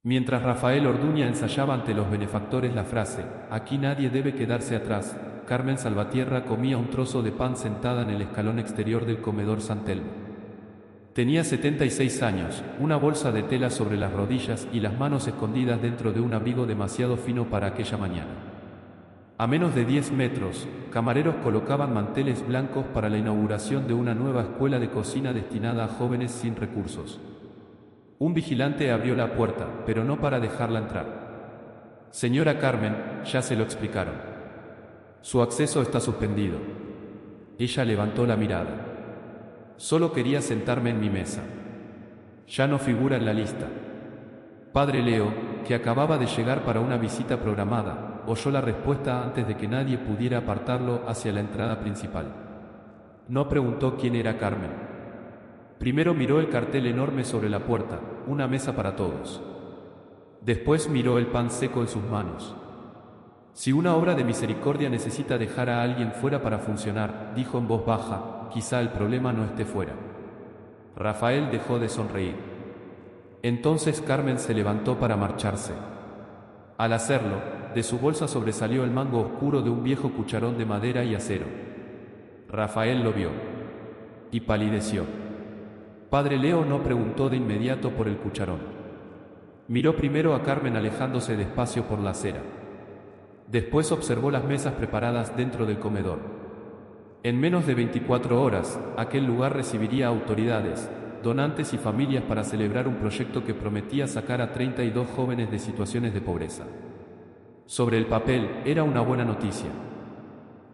Mientras Rafael Orduña ensayaba ante los benefactores la frase, «Aquí nadie debe quedarse atrás», Carmen Salvatierra comía un trozo de pan sentada en el escalón exterior del comedor San Telmo. Tenía 76 años, una bolsa de tela sobre las rodillas y las manos escondidas dentro de un abrigo demasiado fino para aquella mañana. A menos de 10 metros, camareros colocaban manteles blancos para la inauguración de una nueva escuela de cocina destinada a jóvenes sin recursos. Un vigilante abrió la puerta, pero no para dejarla entrar. «Señora Carmen, ya se lo explicaron. Su acceso está suspendido». Ella levantó la mirada. «Solo quería sentarme en mi mesa. Ya no figura en la lista». Padre Leo, que acababa de llegar para una visita programada, oyó la respuesta antes de que nadie pudiera apartarlo hacia la entrada principal. No preguntó quién era Carmen. Primero miró el cartel enorme sobre la puerta, una mesa para todos. Después miró el pan seco en sus manos. «Si una obra de misericordia necesita dejar a alguien fuera para funcionar», dijo en voz baja, «quizá el problema no esté fuera». Rafael dejó de sonreír. Entonces Carmen se levantó para marcharse. Al hacerlo, de su bolsa sobresalió el mango oscuro de un viejo cucharón de madera y acero. Rafael lo vio y palideció. Padre Leo no preguntó de inmediato por el cucharón. Miró primero a Carmen alejándose despacio por la acera. Después observó las mesas preparadas dentro del comedor. En menos de 24 horas, aquel lugar recibiría autoridades, donantes y familias para celebrar un proyecto que prometía sacar a 32 jóvenes de situaciones de pobreza. Sobre el papel, era una buena noticia.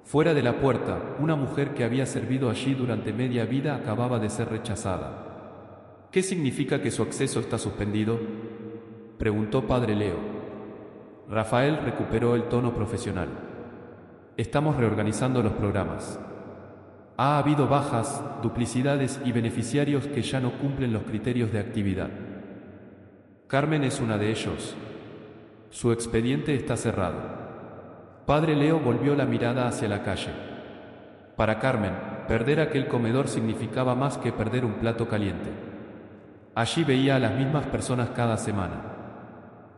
Fuera de la puerta, una mujer que había servido allí durante media vida acababa de ser rechazada. «¿Qué significa que su acceso está suspendido?», preguntó Padre Leo. Rafael recuperó el tono profesional. «Estamos reorganizando los programas. Ha habido bajas, duplicidades y beneficiarios que ya no cumplen los criterios de actividad. Carmen es una de ellos. Su expediente está cerrado». Padre Leo volvió la mirada hacia la calle. Para Carmen, perder aquel comedor significaba más que perder un plato caliente. Allí veía a las mismas personas cada semana.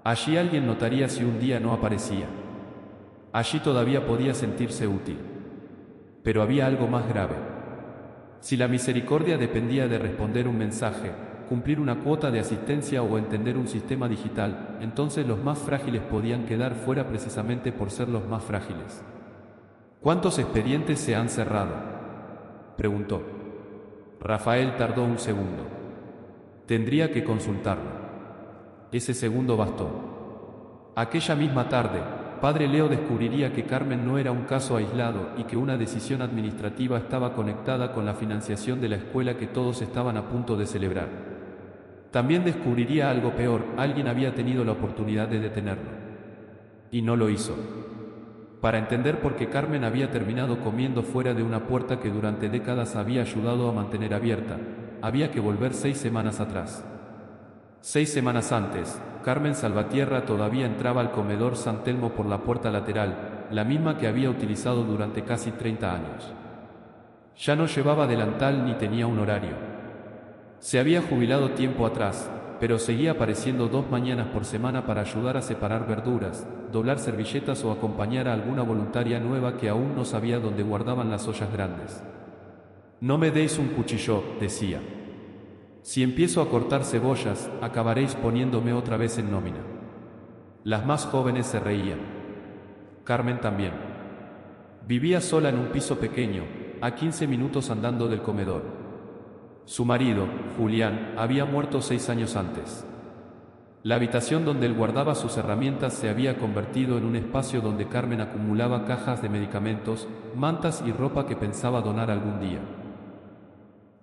Allí alguien notaría si un día no aparecía. Allí todavía podía sentirse útil. Pero había algo más grave. Si la misericordia dependía de responder un mensaje, cumplir una cuota de asistencia o entender un sistema digital, entonces los más frágiles podían quedar fuera precisamente por ser los más frágiles. «¿Cuántos expedientes se han cerrado?», preguntó. Rafael tardó un segundo. Tendría que consultarlo. Ese segundo bastó. Aquella misma tarde, Padre Leo descubriría que Carmen no era un caso aislado y que una decisión administrativa estaba conectada con la financiación de la escuela que todos estaban a punto de celebrar. También descubriría algo peor: alguien había tenido la oportunidad de detenerlo. Y no lo hizo. Para entender por qué Carmen había terminado comiendo fuera de una puerta que durante décadas había ayudado a mantener abierta, había que volver 6 semanas atrás. 6 semanas antes, Carmen Salvatierra todavía entraba al comedor San Telmo por la puerta lateral, la misma que había utilizado durante casi 30 años. Ya no llevaba delantal ni tenía un horario. Se había jubilado tiempo atrás, pero seguía apareciendo 2 mañanas por semana para ayudar a separar verduras, doblar servilletas o acompañar a alguna voluntaria nueva que aún no sabía dónde guardaban las ollas grandes. «No me deis un cuchillo», decía. «Si empiezo a cortar cebollas, acabaréis poniéndome otra vez en nómina». Las más jóvenes se reían. Carmen también. Vivía sola en un piso pequeño, a 15 minutos andando del comedor. Su marido, Julián, había muerto 6 años antes. La habitación donde él guardaba sus herramientas se había convertido en un espacio donde Carmen acumulaba cajas de medicamentos, mantas y ropa que pensaba donar algún día.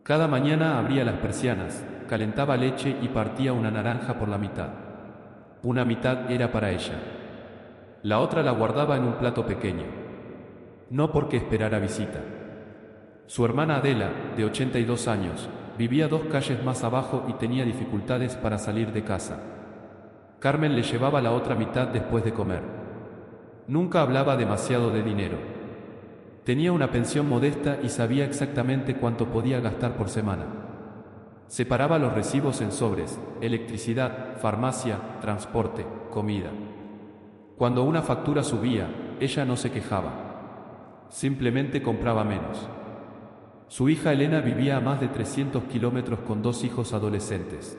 Cada mañana abría las persianas, calentaba leche y partía una naranja por la mitad. Una mitad era para ella. La otra la guardaba en un plato pequeño. No porque esperara visita. Su hermana Adela, de 82 años, vivía 2 calles más abajo y tenía dificultades para salir de casa. Carmen le llevaba la otra mitad después de comer. Nunca hablaba demasiado de dinero. Tenía una pensión modesta y sabía exactamente cuánto podía gastar por semana. Separaba los recibos en sobres: electricidad, farmacia, transporte, comida. Cuando una factura subía, ella no se quejaba. Simplemente compraba menos. Su hija Elena vivía a más de 300 kilómetros con 2 hijos adolescentes.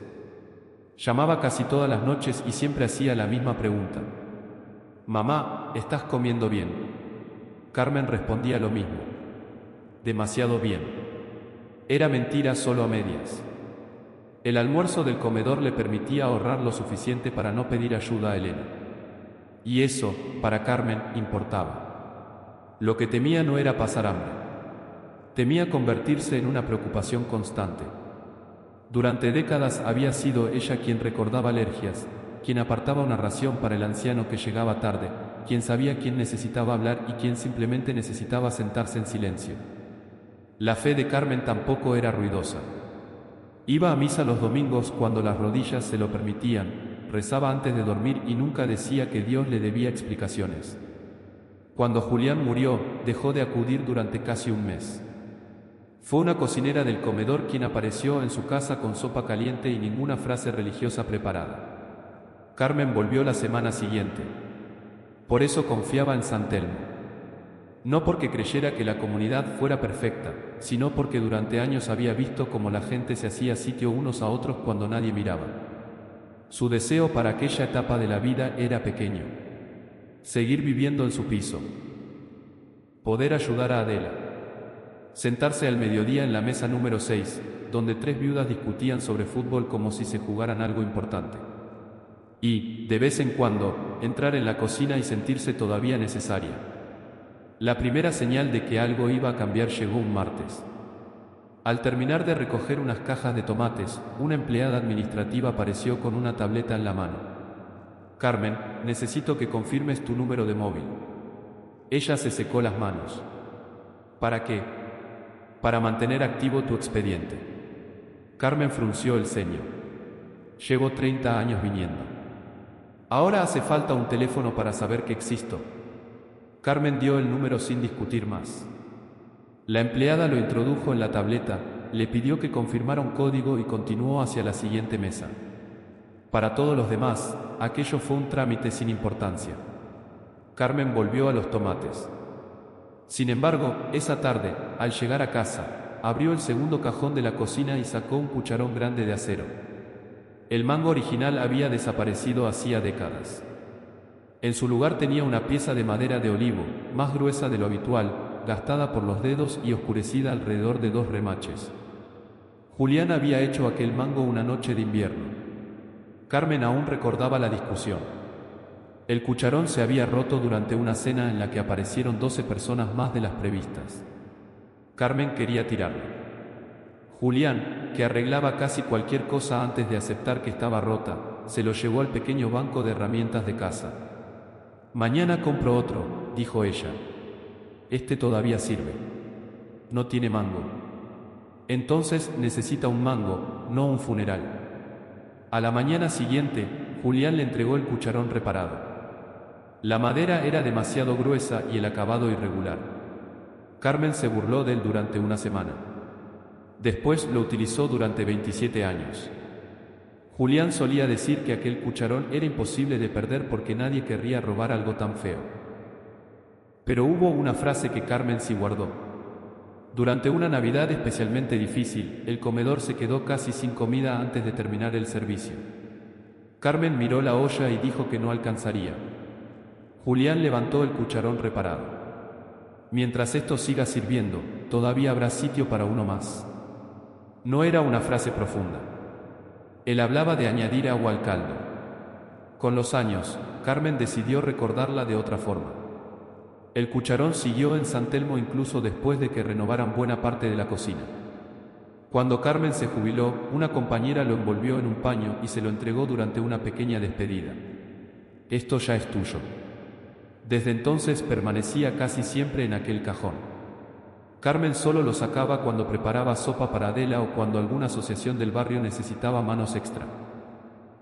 Llamaba casi todas las noches y siempre hacía la misma pregunta: «Mamá, ¿estás comiendo bien?». Carmen respondía lo mismo: «Demasiado bien». Era mentira solo a medias. El almuerzo del comedor le permitía ahorrar lo suficiente para no pedir ayuda a Elena. Y eso, para Carmen, importaba. Lo que temía no era pasar hambre. Temía convertirse en una preocupación constante. Durante décadas había sido ella quien recordaba alergias, quien apartaba una ración para el anciano que llegaba tarde, quien sabía quién necesitaba hablar y quién simplemente necesitaba sentarse en silencio. La fe de Carmen tampoco era ruidosa. Iba a misa los domingos cuando las rodillas se lo permitían, rezaba antes de dormir y nunca decía que Dios le debía explicaciones. Cuando Julián murió, dejó de acudir durante casi un mes. Fue una cocinera del comedor quien apareció en su casa con sopa caliente y ninguna frase religiosa preparada. Carmen volvió la semana siguiente. Por eso confiaba en San Telmo. No porque creyera que la comunidad fuera perfecta, sino porque durante años había visto cómo la gente se hacía sitio unos a otros cuando nadie miraba. Su deseo para aquella etapa de la vida era pequeño: seguir viviendo en su piso, poder ayudar a Adela, sentarse al mediodía en la mesa número 6, donde 3 viudas discutían sobre fútbol como si se jugaran algo importante. Y, de vez en cuando, entrar en la cocina y sentirse todavía necesaria. La primera señal de que algo iba a cambiar llegó un martes. Al terminar de recoger unas cajas de tomates, una empleada administrativa apareció con una tableta en la mano. «Carmen, necesito que confirmes tu número de móvil». Ella se secó las manos. «¿Para qué?». «Para mantener activo tu expediente». Carmen frunció el ceño. «Llevo 30 años viniendo. Ahora hace falta un teléfono para saber que existo». Carmen dio el número sin discutir más. La empleada lo introdujo en la tableta, le pidió que confirmara un código y continuó hacia la siguiente mesa. Para todos los demás, aquello fue un trámite sin importancia. Carmen volvió a los tomates. Sin embargo, esa tarde, al llegar a casa, abrió el segundo cajón de la cocina y sacó un cucharón grande de acero. El mango original había desaparecido hacía décadas. En su lugar tenía una pieza de madera de olivo, más gruesa de lo habitual, gastada por los dedos y oscurecida alrededor de 2 remaches. Julián había hecho aquel mango una noche de invierno. Carmen aún recordaba la discusión. El cucharón se había roto durante una cena en la que aparecieron 12 personas más de las previstas. Carmen quería tirarlo. Julián, que arreglaba casi cualquier cosa antes de aceptar que estaba rota, se lo llevó al pequeño banco de herramientas de casa. «Mañana compro otro», dijo ella. «Este todavía sirve. No tiene mango». «Entonces necesita un mango, no un funeral». A la mañana siguiente, Julián le entregó el cucharón reparado. La madera era demasiado gruesa y el acabado irregular. Carmen se burló de él durante una semana. Después lo utilizó durante 27 años. Julián solía decir que aquel cucharón era imposible de perder porque nadie querría robar algo tan feo. Pero hubo una frase que Carmen sí guardó. Durante una Navidad especialmente difícil, el comedor se quedó casi sin comida antes de terminar el servicio. Carmen miró la olla y dijo que no alcanzaría. Julián levantó el cucharón reparado. «Mientras esto siga sirviendo, todavía habrá sitio para uno más». No era una frase profunda. Él hablaba de añadir agua al caldo. Con los años, Carmen decidió recordarla de otra forma. El cucharón siguió en San Telmo incluso después de que renovaran buena parte de la cocina. Cuando Carmen se jubiló, una compañera lo envolvió en un paño y se lo entregó durante una pequeña despedida. «Esto ya es tuyo». Desde entonces permanecía casi siempre en aquel cajón. Carmen solo lo sacaba cuando preparaba sopa para Adela o cuando alguna asociación del barrio necesitaba manos extra.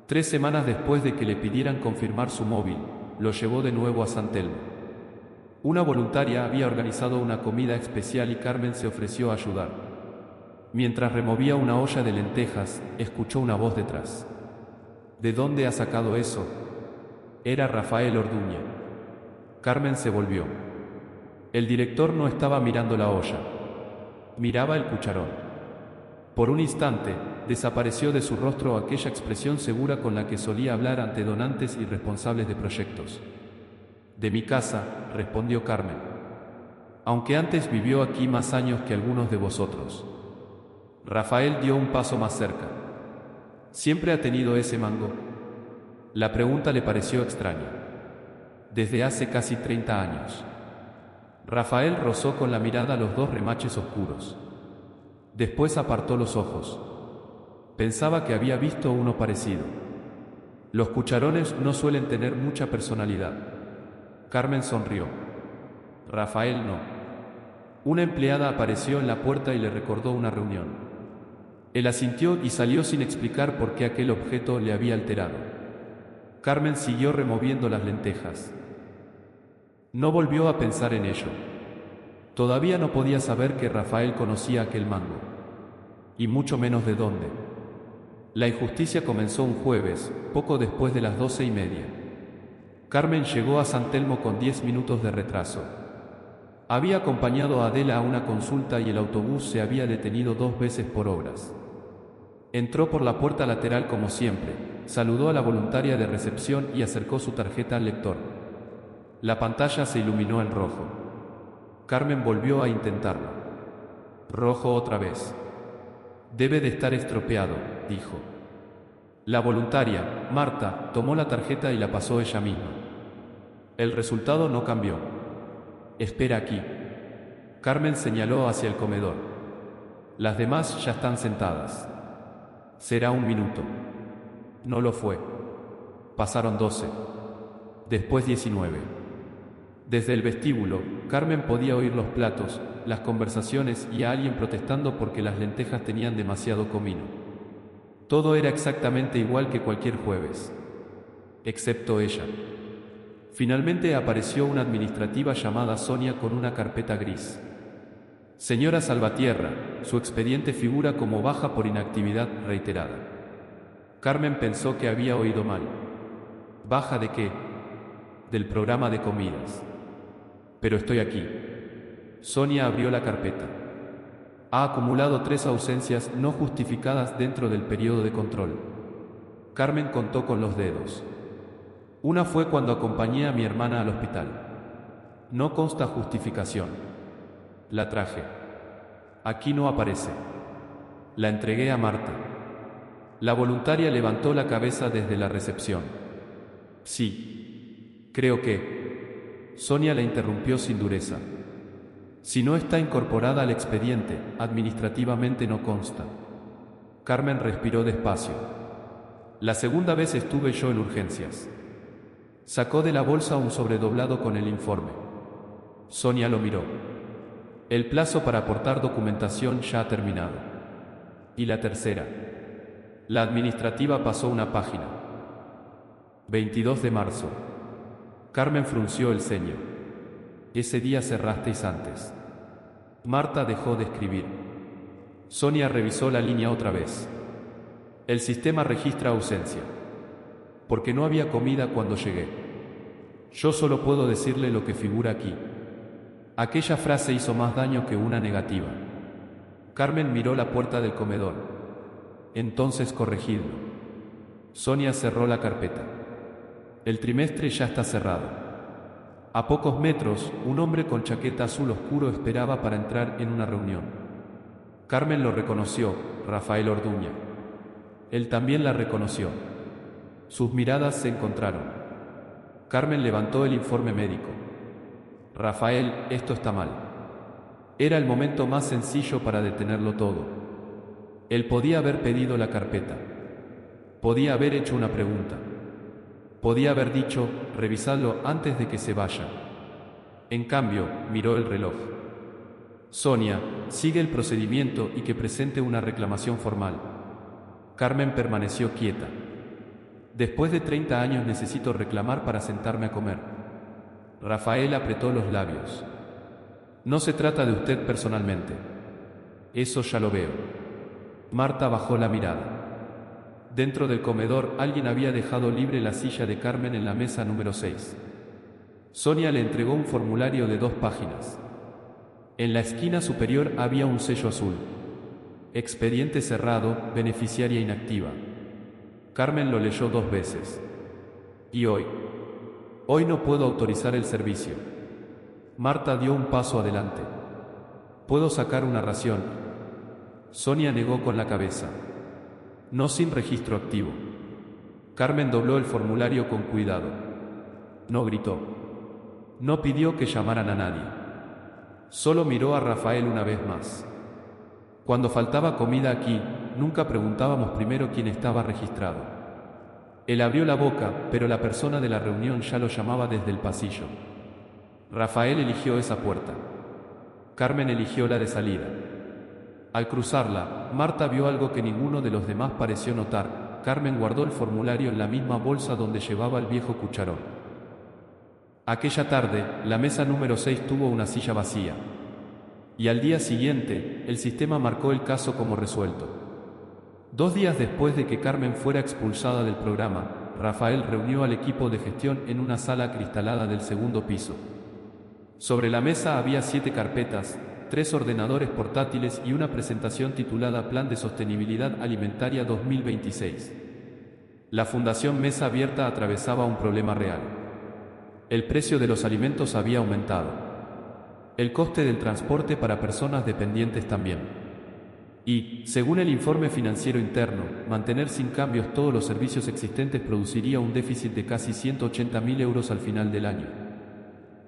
3 semanas después de que le pidieran confirmar su móvil, lo llevó de nuevo a San Telmo. Una voluntaria había organizado una comida especial y Carmen se ofreció a ayudar. Mientras removía una olla de lentejas, escuchó una voz detrás. ¿De dónde ha sacado eso? Era Rafael Orduña. Carmen se volvió. El director no estaba mirando la olla. Miraba el cucharón. Por un instante, desapareció de su rostro aquella expresión segura con la que solía hablar ante donantes y responsables de proyectos. De mi casa, respondió Carmen. Aunque antes vivió aquí más años que algunos de vosotros. Rafael dio un paso más cerca. ¿Siempre ha tenido ese mango? La pregunta le pareció extraña. Desde hace casi 30 años. Rafael rozó con la mirada los dos remaches oscuros. Después apartó los ojos. Pensaba que había visto uno parecido. Los cucharones no suelen tener mucha personalidad. Carmen sonrió. Rafael no. Una empleada apareció en la puerta y le recordó una reunión. Él asintió y salió sin explicar por qué aquel objeto le había alterado. Carmen siguió removiendo las lentejas. No volvió a pensar en ello. Todavía no podía saber que Rafael conocía aquel mango. Y mucho menos de dónde. La injusticia comenzó un jueves, poco después de las 12:30. Carmen llegó a San Telmo con 10 minutos de retraso. Había acompañado a Adela a una consulta y el autobús se había detenido 2 veces por obras. Entró por la puerta lateral como siempre, saludó a la voluntaria de recepción y acercó su tarjeta al lector. La pantalla se iluminó en rojo. Carmen volvió a intentarlo. Rojo otra vez. Debe de estar estropeado, dijo. La voluntaria, Marta, tomó la tarjeta y la pasó ella misma. El resultado no cambió. Espera aquí. Carmen señaló hacia el comedor. Las demás ya están sentadas. Será 1 minuto. No lo fue. Pasaron 12. Después 19. Desde el vestíbulo, Carmen podía oír los platos, las conversaciones y a alguien protestando porque las lentejas tenían demasiado comino. Todo era exactamente igual que cualquier jueves. Excepto ella. Finalmente apareció una administrativa llamada Sonia con una carpeta gris. Señora Salvatierra, su expediente figura como baja por inactividad reiterada. Carmen pensó que había oído mal. ¿Baja de qué? Del programa de comidas. Pero estoy aquí. Sonia abrió la carpeta. Ha acumulado 3 ausencias no justificadas dentro del periodo de control. Carmen contó con los dedos. Una fue cuando acompañé a mi hermana al hospital. No consta justificación. La traje. Aquí no aparece. La entregué a Marta. La voluntaria levantó la cabeza desde la recepción. Sí. Creo que... Sonia la interrumpió sin dureza. Si no está incorporada al expediente, administrativamente no consta. Carmen respiró despacio. La segunda vez estuve yo en urgencias. Sacó de la bolsa un sobredoblado con el informe. Sonia lo miró. El plazo para aportar documentación ya ha terminado. Y la tercera. La administrativa pasó una página. 22 de marzo. Carmen frunció el ceño. Ese día cerrasteis antes. Marta dejó de escribir. Sonia revisó la línea otra vez. El sistema registra ausencia. Porque no había comida cuando llegué. Yo solo puedo decirle lo que figura aquí. Aquella frase hizo más daño que una negativa. Carmen miró la puerta del comedor. Entonces corregidlo. Sonia cerró la carpeta. El trimestre ya está cerrado. A pocos metros, un hombre con chaqueta azul oscuro esperaba para entrar en una reunión. Carmen lo reconoció, Rafael Orduña. Él también la reconoció. Sus miradas se encontraron. Carmen levantó el informe médico. Rafael, esto está mal. Era el momento más sencillo para detenerlo todo. Él podía haber pedido la carpeta. Podía haber hecho una pregunta. Podía haber dicho, revisadlo antes de que se vaya. En cambio, miró el reloj. Sonia, sigue el procedimiento y que presente una reclamación formal. Carmen permaneció quieta. Después de 30 años necesito reclamar para sentarme a comer. Rafael apretó los labios. No se trata de usted personalmente. Eso ya lo veo. Marta bajó la mirada. Dentro del comedor, alguien había dejado libre la silla de Carmen en la mesa número 6. Sonia le entregó un formulario de 2 páginas. En la esquina superior había un sello azul. Expediente cerrado, beneficiaria inactiva. Carmen lo leyó 2 veces. Y hoy no puedo autorizar el servicio. Marta dio un paso adelante. ¿Puedo sacar una ración? Sonia negó con la cabeza. No sin registro activo. Carmen dobló el formulario con cuidado. No gritó. No pidió que llamaran a nadie. Solo miró a Rafael una vez más. Cuando faltaba comida aquí, nunca preguntábamos primero quién estaba registrado. Él abrió la boca, pero la persona de la reunión ya lo llamaba desde el pasillo. Rafael eligió esa puerta. Carmen eligió la de salida. Al cruzarla, Marta vio algo que ninguno de los demás pareció notar. Carmen guardó el formulario en la misma bolsa donde llevaba el viejo cucharón. Aquella tarde, la mesa número 6 tuvo una silla vacía. Y al día siguiente, el sistema marcó el caso como resuelto. 2 días después de que Carmen fuera expulsada del programa, Rafael reunió al equipo de gestión en una sala acristalada del segundo piso. Sobre la mesa había 7 carpetas, 3 ordenadores portátiles y una presentación titulada Plan de Sostenibilidad Alimentaria 2026. La Fundación Mesa Abierta atravesaba un problema real. El precio de los alimentos había aumentado. El coste del transporte para personas dependientes también. Y, según el informe financiero interno, mantener sin cambios todos los servicios existentes produciría un déficit de casi 180.000 euros al final del año.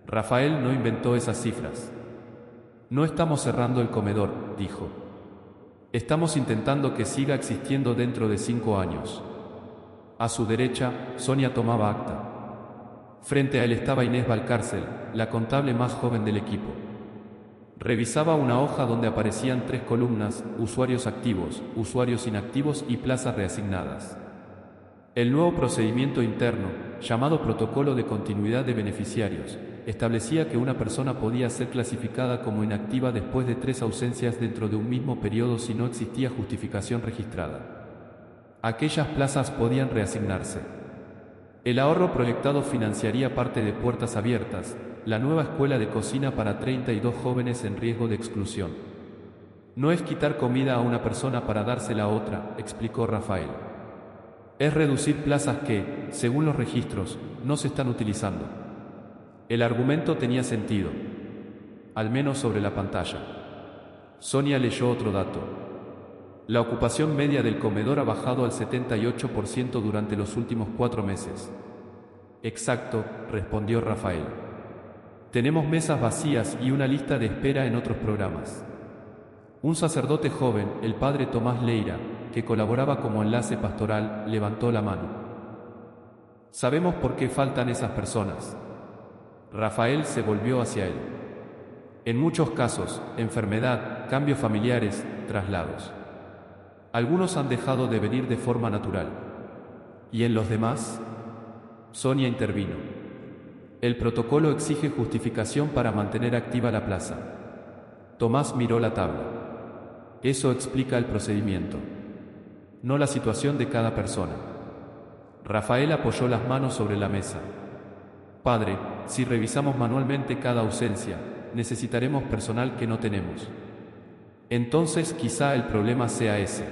Rafael no inventó esas cifras. No estamos cerrando el comedor, dijo. Estamos intentando que siga existiendo dentro de 5 años. A su derecha, Sonia tomaba acta. Frente a él estaba Inés Valcárcel, la contable más joven del equipo. Revisaba una hoja donde aparecían 3 columnas: usuarios activos, usuarios inactivos y plazas reasignadas. El nuevo procedimiento interno, llamado Protocolo de Continuidad de Beneficiarios, establecía que una persona podía ser clasificada como inactiva después de 3 ausencias dentro de un mismo periodo si no existía justificación registrada. Aquellas plazas podían reasignarse. El ahorro proyectado financiaría parte de Puertas Abiertas, la nueva escuela de cocina para 32 jóvenes en riesgo de exclusión. No es quitar comida a una persona para dársela a otra, explicó Rafael. Es reducir plazas que, según los registros, no se están utilizando. El argumento tenía sentido, al menos sobre la pantalla. Sonia leyó otro dato. La ocupación media del comedor ha bajado al 78% durante los últimos 4 meses. Exacto, respondió Rafael. Tenemos mesas vacías y una lista de espera en otros programas. Un sacerdote joven, el padre Tomás Leira, que colaboraba como enlace pastoral, levantó la mano. Sabemos por qué faltan esas personas. Rafael se volvió hacia él. En muchos casos, enfermedad, cambios familiares, traslados. Algunos han dejado de venir de forma natural. ¿Y en los demás? Sonia intervino. El protocolo exige justificación para mantener activa la plaza. Tomás miró la tabla. Eso explica el procedimiento, no la situación de cada persona. Rafael apoyó las manos sobre la mesa. Padre, si revisamos manualmente cada ausencia, necesitaremos personal que no tenemos. Entonces quizá el problema sea ese.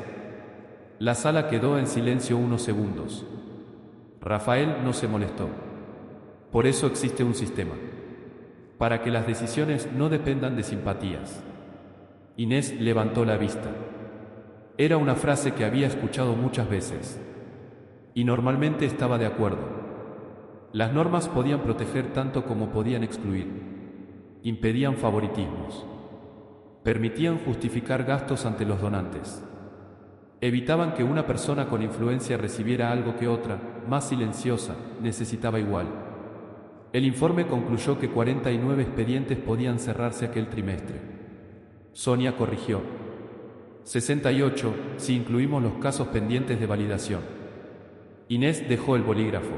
La sala quedó en silencio unos segundos. Rafael no se molestó. Por eso existe un sistema. Para que las decisiones no dependan de simpatías. Inés levantó la vista. Era una frase que había escuchado muchas veces. Y normalmente estaba de acuerdo. Las normas podían proteger tanto como podían excluir. Impedían favoritismos. Permitían justificar gastos ante los donantes. Evitaban que una persona con influencia recibiera algo que otra, más silenciosa, necesitaba igual. El informe concluyó que 49 expedientes podían cerrarse aquel trimestre. Sonia corrigió. 68, si incluimos los casos pendientes de validación. Inés dejó el bolígrafo.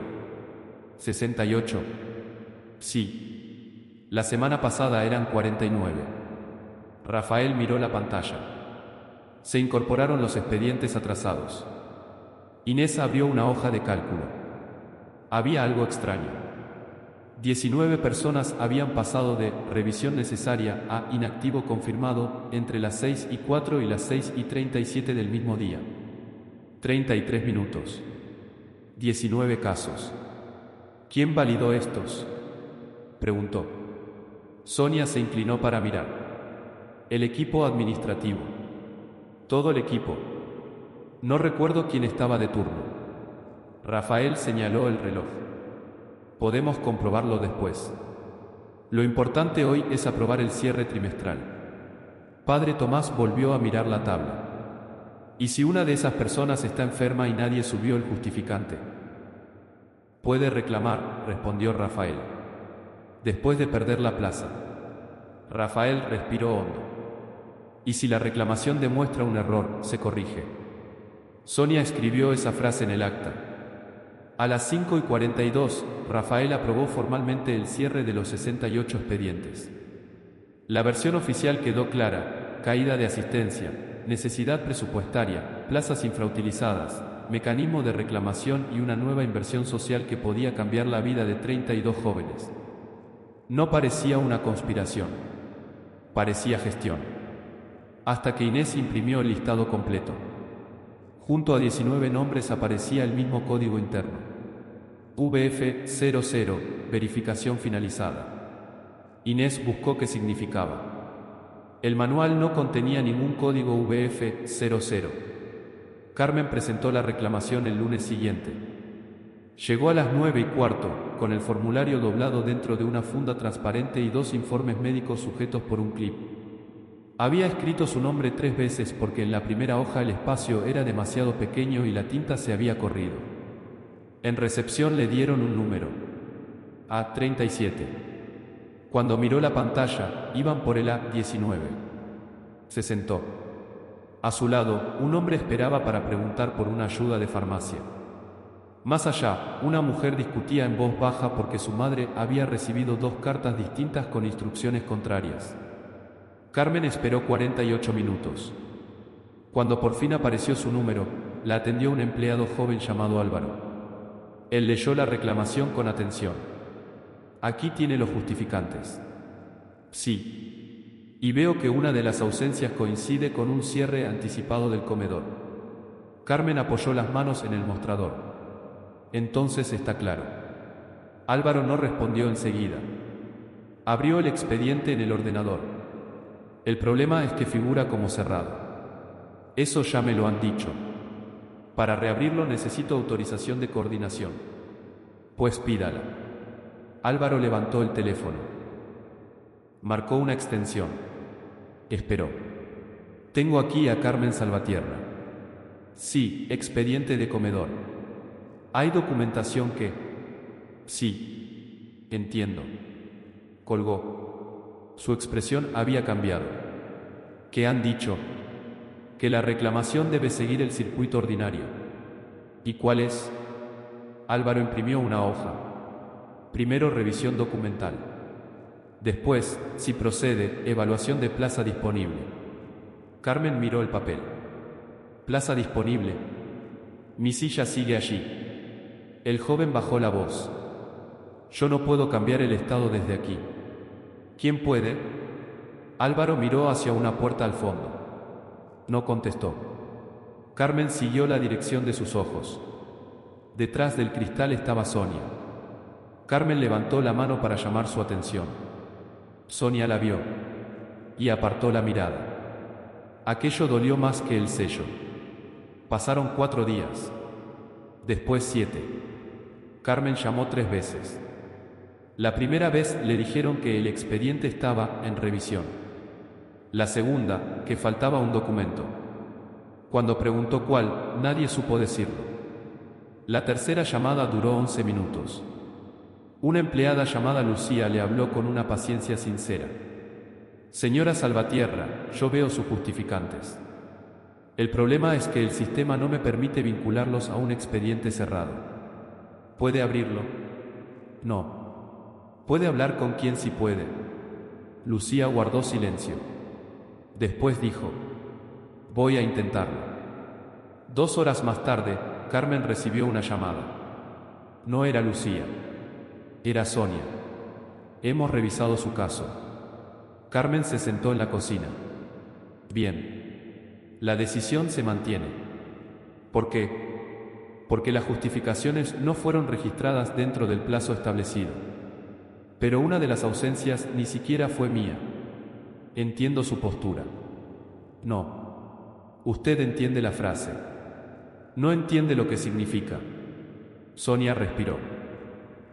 68. Sí. La semana pasada eran 49. Rafael miró la pantalla. Se incorporaron los expedientes atrasados. Inés abrió una hoja de cálculo. Había algo extraño. 19 personas habían pasado de revisión necesaria a inactivo confirmado entre las 6:04 y las 6:37 del mismo día. 33 minutos. 19 casos. ¿Quién validó estos?, preguntó. Sonia se inclinó para mirar. El equipo administrativo. Todo el equipo. No recuerdo quién estaba de turno. Rafael señaló el reloj. Podemos comprobarlo después. Lo importante hoy es aprobar el cierre trimestral. Padre Tomás volvió a mirar la tabla. ¿Y si una de esas personas está enferma y nadie subió el justificante? Puede reclamar, respondió Rafael. Después de perder la plaza. Rafael respiró hondo. Y si la reclamación demuestra un error, se corrige. Sonia escribió esa frase en el acta. A las 5:42, Rafael aprobó formalmente el cierre de los 68 expedientes. La versión oficial quedó clara: caída de asistencia, necesidad presupuestaria, plazas infrautilizadas, mecanismo de reclamación y una nueva inversión social que podía cambiar la vida de 32 jóvenes. No parecía una conspiración. Parecía gestión. Hasta que Inés imprimió el listado completo. Junto a 19 nombres aparecía el mismo código interno. VF00, verificación finalizada. Inés buscó qué significaba. El manual no contenía ningún código VF00. Carmen presentó la reclamación el lunes siguiente. Llegó a las 9:15, con el formulario doblado dentro de una funda transparente y 2 informes médicos sujetos por un clip. Había escrito su nombre 3 veces porque en la primera hoja el espacio era demasiado pequeño y la tinta se había corrido. En recepción le dieron un número. A37. Cuando miró la pantalla, iban por el A19. Se sentó. A su lado, un hombre esperaba para preguntar por una ayuda de farmacia. Más allá, una mujer discutía en voz baja porque su madre había recibido 2 cartas distintas con instrucciones contrarias. Carmen esperó 48 minutos. Cuando por fin apareció su número, la atendió un empleado joven llamado Álvaro. Él leyó la reclamación con atención. Aquí tiene los justificantes. Sí. Y veo que una de las ausencias coincide con un cierre anticipado del comedor. Carmen apoyó las manos en el mostrador. Entonces está claro. Álvaro no respondió enseguida. Abrió el expediente en el ordenador. El problema es que figura como cerrado. Eso ya me lo han dicho. Para reabrirlo necesito autorización de coordinación. Pues pídala. Álvaro levantó el teléfono. Marcó una extensión. Esperó. Tengo aquí a Carmen Salvatierra. Sí, expediente de comedor. ¿Hay documentación que? Sí. Entiendo. Colgó. Su expresión había cambiado. ¿Qué han dicho? Que la reclamación debe seguir el circuito ordinario. ¿Y cuál es? Álvaro imprimió una hoja. Primero, revisión documental. Después, si procede, evaluación de plaza disponible. Carmen miró el papel. Plaza disponible. Mi silla sigue allí. El joven bajó la voz. Yo no puedo cambiar el estado desde aquí. ¿Quién puede? Álvaro miró hacia una puerta al fondo. No contestó. Carmen siguió la dirección de sus ojos. Detrás del cristal estaba Sonia. Carmen levantó la mano para llamar su atención. Sonia la vio y apartó la mirada. Aquello dolió más que el sello. Pasaron 4 días. Después 7. Carmen llamó 3 veces. La primera vez le dijeron que el expediente estaba en revisión. La segunda, que faltaba un documento. Cuando preguntó cuál, nadie supo decirlo. La tercera llamada duró 11 minutos. Una empleada llamada Lucía le habló con una paciencia sincera. Señora Salvatierra, yo veo sus justificantes. El problema es que el sistema no me permite vincularlos a un expediente cerrado. ¿Puede abrirlo? No. ¿Puede hablar con quien sí puede? Lucía guardó silencio. Después dijo: Voy a intentarlo. 2 horas más tarde, Carmen recibió una llamada. No era Lucía. Era Sonia. Hemos revisado su caso. Carmen se sentó en la cocina. Bien. La decisión se mantiene. ¿Por qué? Porque las justificaciones no fueron registradas dentro del plazo establecido. Pero una de las ausencias ni siquiera fue mía. Entiendo su postura. No. Usted entiende la frase. No entiende lo que significa. Sonia respiró.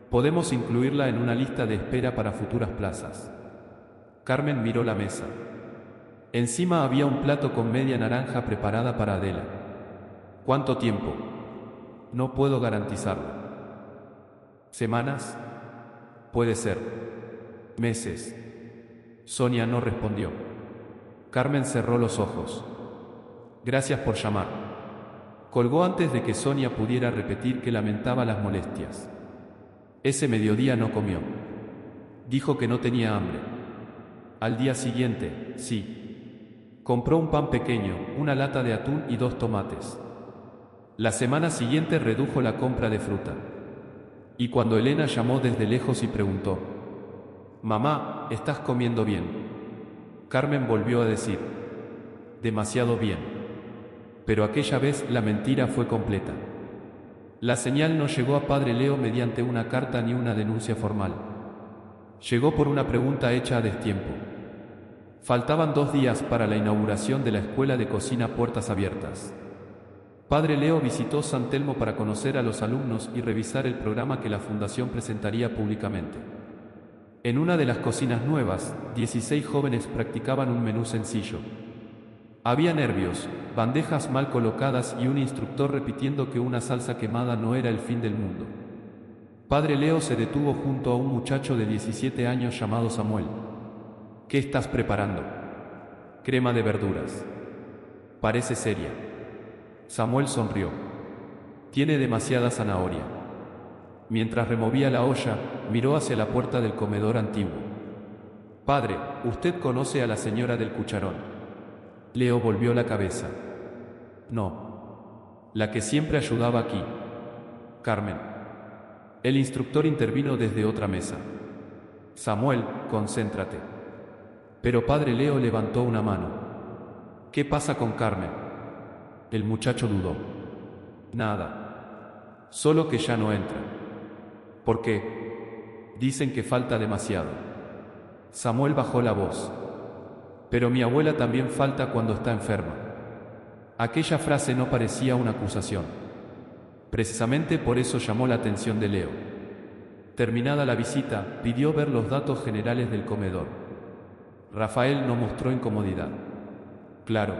Podemos incluirla en una lista de espera para futuras plazas. Carmen miró la mesa. Encima había un plato con media naranja preparada para Adela. ¿Cuánto tiempo? No puedo garantizarlo. ¿Semanas? Puede ser. Meses. Sonia no respondió. Carmen cerró los ojos. Gracias por llamar. Colgó antes de que Sonia pudiera repetir que lamentaba las molestias. Ese mediodía no comió. Dijo que no tenía hambre. Al día siguiente, sí. Compró un pan pequeño, una lata de atún y 2 tomates. La semana siguiente redujo la compra de fruta. Y cuando Elena llamó desde lejos y preguntó: «Mamá, ¿estás comiendo bien?», Carmen volvió a decir: «Demasiado bien». Pero aquella vez la mentira fue completa. La señal no llegó a Padre Leo mediante una carta ni una denuncia formal. Llegó por una pregunta hecha a destiempo. Faltaban 2 días para la inauguración de la Escuela de Cocina Puertas Abiertas. Padre Leo visitó San Telmo para conocer a los alumnos y revisar el programa que la fundación presentaría públicamente. En una de las cocinas nuevas, 16 jóvenes practicaban un menú sencillo. Había nervios, bandejas mal colocadas y un instructor repitiendo que una salsa quemada no era el fin del mundo. Padre Leo se detuvo junto a un muchacho de 17 años llamado Samuel. «¿Qué estás preparando?» «Crema de verduras». «Parece seria». Samuel sonrió. «Tiene demasiada zanahoria». Mientras removía la olla, miró hacia la puerta del comedor antiguo. «Padre, ¿usted conoce a la señora del cucharón?». Leo volvió la cabeza. «No. La que siempre ayudaba aquí. Carmen». El instructor intervino desde otra mesa. «Samuel, concéntrate». Pero Padre Leo levantó una mano. «¿Qué pasa con Carmen?». El muchacho dudó. «Nada. Solo que ya no entra». «¿Por qué?». «Dicen que falta demasiado». Samuel bajó la voz. «Pero mi abuela también falta cuando está enferma». Aquella frase no parecía una acusación. Precisamente por eso llamó la atención de Leo. Terminada la visita, pidió ver los datos generales del comedor. Rafael no mostró incomodidad. «Claro.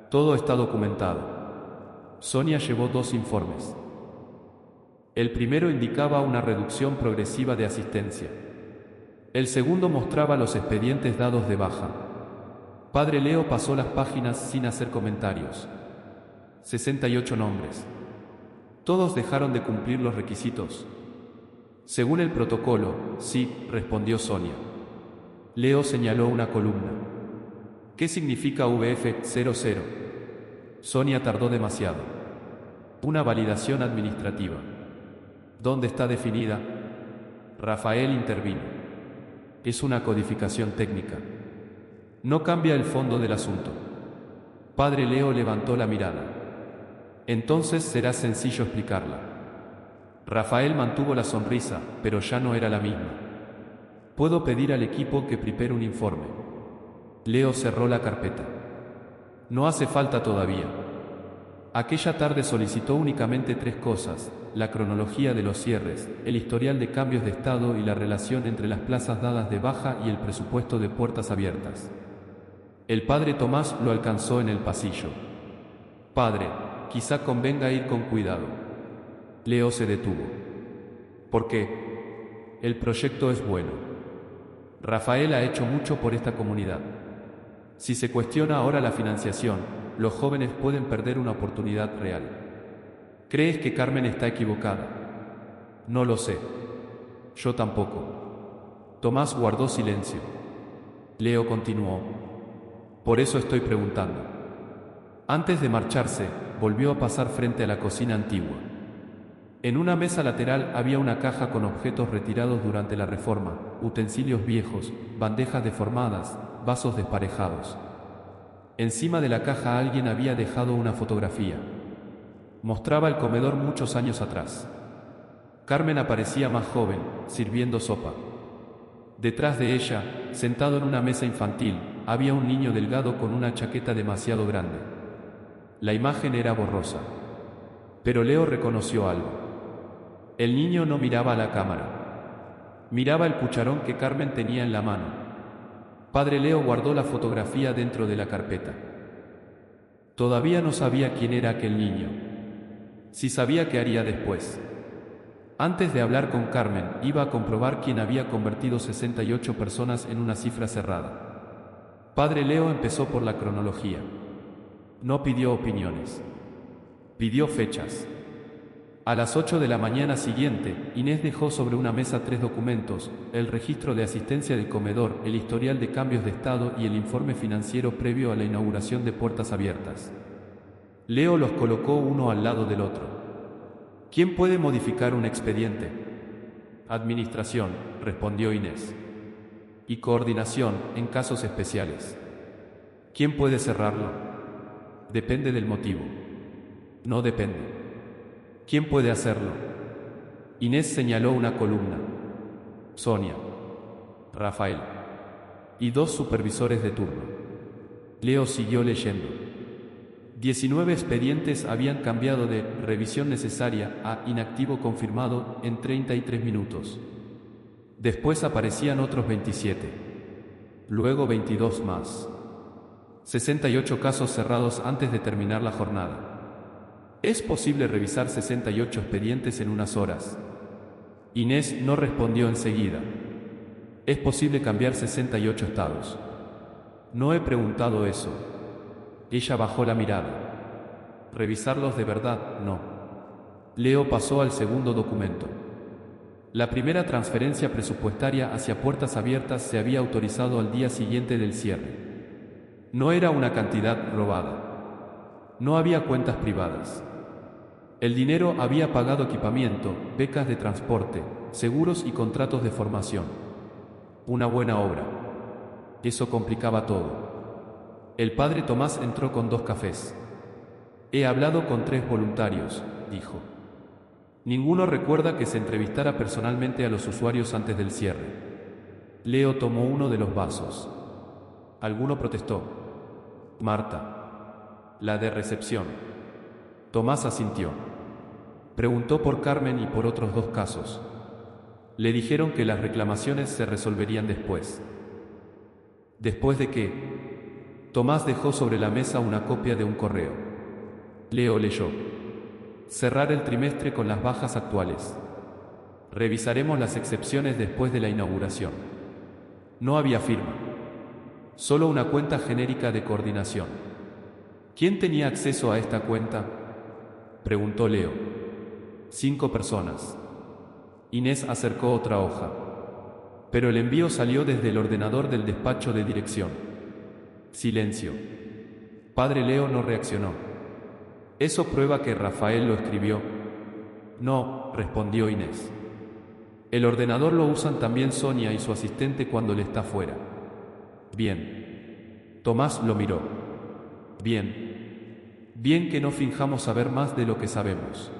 Todo está documentado». Sonia llevó 2 informes. El primero indicaba una reducción progresiva de asistencia. El segundo mostraba los expedientes dados de baja. Padre Leo pasó las páginas sin hacer comentarios. 68 nombres. ¿Todos dejaron de cumplir los requisitos? Según el protocolo, sí, respondió Sonia. Leo señaló una columna. ¿Qué significa VF00? Sonia tardó demasiado. Una validación administrativa. ¿Dónde está definida? Rafael intervino. Es una codificación técnica. No cambia el fondo del asunto. Padre Leo levantó la mirada. Entonces será sencillo explicarla. Rafael mantuvo la sonrisa, pero ya no era la misma. Puedo pedir al equipo que prepare un informe. Leo cerró la carpeta. No hace falta todavía. Aquella tarde solicitó únicamente 3 cosas: la cronología de los cierres, el historial de cambios de estado y la relación entre las plazas dadas de baja y el presupuesto de puertas abiertas. El padre Tomás lo alcanzó en el pasillo. «Padre, quizá convenga ir con cuidado». Leo se detuvo. «¿Por qué?». «El proyecto es bueno. Rafael ha hecho mucho por esta comunidad. Si se cuestiona ahora la financiación, los jóvenes pueden perder una oportunidad real». «¿Crees que Carmen está equivocada?». «No lo sé. Yo tampoco». Tomás guardó silencio. Leo continuó. «Por eso estoy preguntando. Antes de marcharse, volvió a pasar frente a la cocina antigua. En una mesa lateral había una caja con objetos retirados durante la reforma, utensilios viejos, bandejas deformadas, vasos desparejados. Encima de la caja alguien había dejado una fotografía. Mostraba el comedor muchos años atrás. Carmen aparecía más joven, sirviendo sopa. Detrás de ella, sentado en una mesa infantil, había un niño delgado con una chaqueta demasiado grande. La imagen era borrosa. Pero Leo reconoció algo. El niño no miraba a la cámara. Miraba el cucharón que Carmen tenía en la mano. Padre Leo guardó la fotografía dentro de la carpeta. Todavía no sabía quién era aquel niño. Sí sabía qué haría después. Antes de hablar con Carmen, iba a comprobar quién había convertido 68 personas en una cifra cerrada. Padre Leo empezó por la cronología. No pidió opiniones. Pidió fechas. A las 8 de la mañana siguiente, Inés dejó sobre una mesa 3 documentos: el registro de asistencia del comedor, el historial de cambios de estado y el informe financiero previo a la inauguración de Puertas Abiertas. Leo los colocó uno al lado del otro. ¿Quién puede modificar un expediente? Administración, respondió Inés. Y coordinación, en casos especiales. ¿Quién puede cerrarlo? Depende del motivo. No depende. ¿Quién puede hacerlo? Inés señaló una columna. Sonia, Rafael y 2 supervisores de turno. Leo siguió leyendo. 19 expedientes habían cambiado de revisión necesaria a inactivo confirmado en 33 minutos. Después aparecían otros 27. Luego 22 más. 68 casos cerrados antes de terminar la jornada. ¿Es posible revisar 68 expedientes en unas horas? Inés no respondió enseguida. Es posible cambiar 68 estados. No he preguntado eso. Ella bajó la mirada. Revisarlos de verdad, no. Leo pasó al segundo documento. La primera transferencia presupuestaria hacia Puertas Abiertas se había autorizado al día siguiente del cierre. No era una cantidad robada. No había cuentas privadas. El dinero había pagado equipamiento, becas de transporte, seguros y contratos de formación. Una buena obra. Eso complicaba todo. El padre Tomás entró con 2 cafés. He hablado con 3 voluntarios, dijo. Ninguno recuerda que se entrevistara personalmente a los usuarios antes del cierre. Leo tomó uno de los vasos. Alguno protestó. Marta, la de recepción. Tomás asintió. Preguntó por Carmen y por otros 2 casos. Le dijeron que las reclamaciones se resolverían después. ¿Después de qué? Tomás dejó sobre la mesa una copia de un correo. Leo leyó. Cerrar el trimestre con las bajas actuales. Revisaremos las excepciones después de la inauguración. No había firma. Solo una cuenta genérica de coordinación. ¿Quién tenía acceso a esta cuenta? Preguntó Leo. 5 personas. Inés acercó otra hoja. Pero el envío salió desde el ordenador del despacho de dirección. Silencio. Padre Leo no reaccionó. ¿Eso prueba que Rafael lo escribió? No, respondió Inés. El ordenador lo usan también Sonia y su asistente cuando él está fuera. Bien. Tomás lo miró. Bien. Bien que no finjamos saber más de lo que sabemos.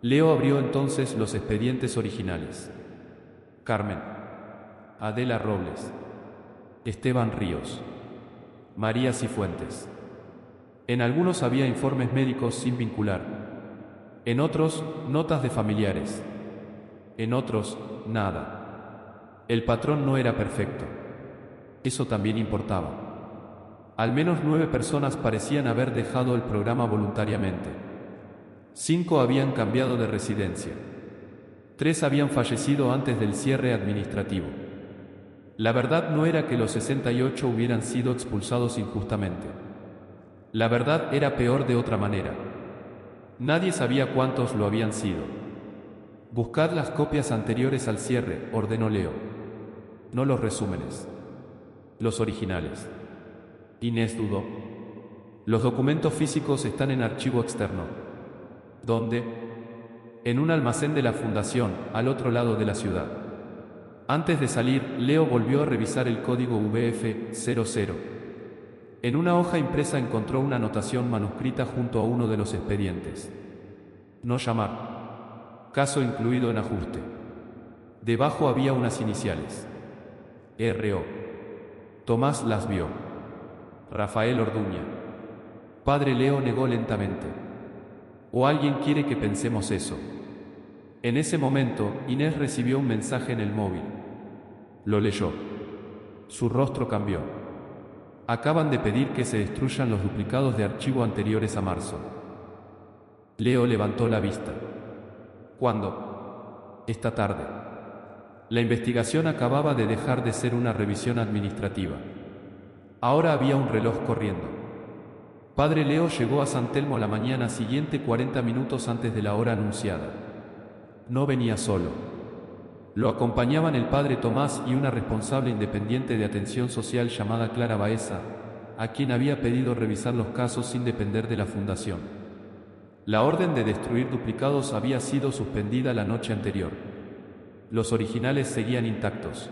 Leo abrió entonces los expedientes originales. Carmen, Adela Robles, Esteban Ríos, María Cifuentes. En algunos había informes médicos sin vincular. En otros, notas de familiares. En otros, nada. El patrón no era perfecto. Eso también importaba. Al menos 9 personas parecían haber dejado el programa voluntariamente. 5 habían cambiado de residencia. 3 habían fallecido antes del cierre administrativo. La verdad no era que los 68 hubieran sido expulsados injustamente. La verdad era peor de otra manera. Nadie sabía cuántos lo habían sido. Buscad las copias anteriores al cierre, ordenó Leo. No los resúmenes. Los originales. Inés dudó. Los documentos físicos están en archivo externo. ¿Dónde? En un almacén de la fundación, al otro lado de la ciudad. Antes de salir, Leo volvió a revisar el código VF00. En una hoja impresa encontró una anotación manuscrita junto a uno de los expedientes. No llamar. Caso incluido en ajuste. Debajo había unas iniciales. R.O. Tomás las vio. Rafael Orduña. Padre Leo negó lentamente. ¿O alguien quiere que pensemos eso? En ese momento, Inés recibió un mensaje en el móvil. Lo leyó. Su rostro cambió. Acaban de pedir que se destruyan los duplicados de archivo anteriores a marzo. Leo levantó la vista. ¿Cuándo? Esta tarde. La investigación acababa de dejar de ser una revisión administrativa. Ahora había un reloj corriendo. Padre Leo llegó a San Telmo la mañana siguiente 40 minutos antes de la hora anunciada. No venía solo. Lo acompañaban el padre Tomás y una responsable independiente de atención social llamada Clara Baeza, a quien había pedido revisar los casos sin depender de la fundación. La orden de destruir duplicados había sido suspendida la noche anterior. Los originales seguían intactos.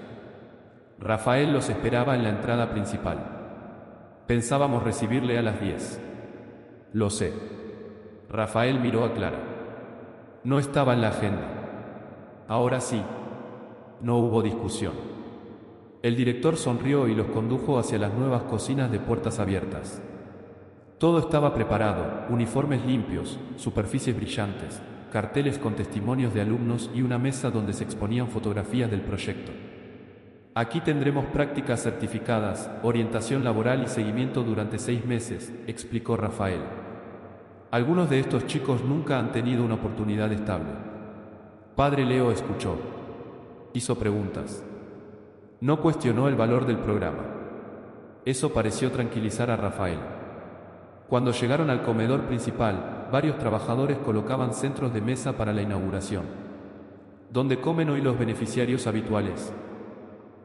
Rafael los esperaba en la entrada principal. Pensábamos recibirle a las 10. Lo sé. Rafael miró a Clara. No estaba en la agenda. Ahora sí. No hubo discusión. El director sonrió y los condujo hacia las nuevas cocinas de puertas abiertas. Todo estaba preparado, uniformes limpios, superficies brillantes, carteles con testimonios de alumnos y una mesa donde se exponían fotografías del proyecto. Aquí tendremos prácticas certificadas, orientación laboral y seguimiento durante 6 meses, explicó Rafael. Algunos de estos chicos nunca han tenido una oportunidad estable. Padre Leo escuchó. Hizo preguntas. No cuestionó el valor del programa. Eso pareció tranquilizar a Rafael. Cuando llegaron al comedor principal, varios trabajadores colocaban centros de mesa para la inauguración. ¿Dónde comen hoy los beneficiarios habituales?,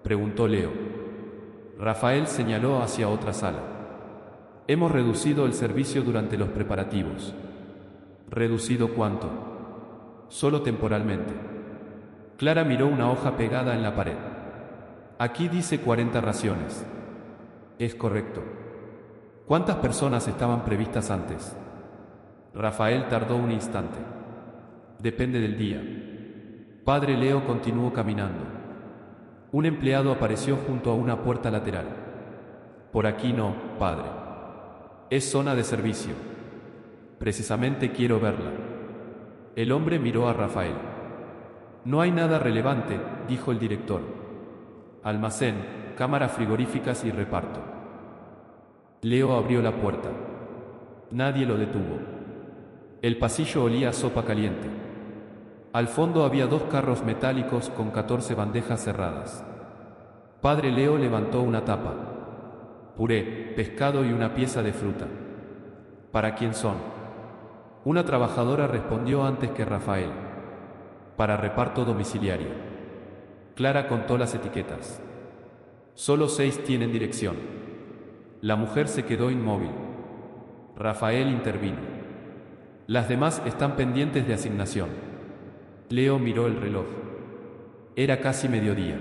preguntó Leo. Rafael señaló hacia otra sala. Hemos reducido el servicio durante los preparativos. ¿Reducido cuánto? Solo temporalmente. Clara miró una hoja pegada en la pared. Aquí dice 40 raciones. Es correcto. ¿Cuántas personas estaban previstas antes? Rafael tardó un instante. Depende del día. Padre Leo continuó caminando. Un empleado apareció junto a una puerta lateral. Por aquí no, padre. Es zona de servicio. Precisamente quiero verla. El hombre miró a Rafael. No hay nada relevante, dijo el director. Almacén, cámaras frigoríficas y reparto. Leo abrió la puerta. Nadie lo detuvo. El pasillo olía a sopa caliente. Al fondo había 2 carros metálicos con 14 bandejas cerradas. Padre Leo levantó una tapa. Puré, pescado y una pieza de fruta. ¿Para quién son? Una trabajadora respondió antes que Rafael. Para reparto domiciliario. Clara contó las etiquetas. Solo 6 tienen dirección. La mujer se quedó inmóvil. Rafael intervino. Las demás están pendientes de asignación. Leo miró el reloj. Era casi mediodía.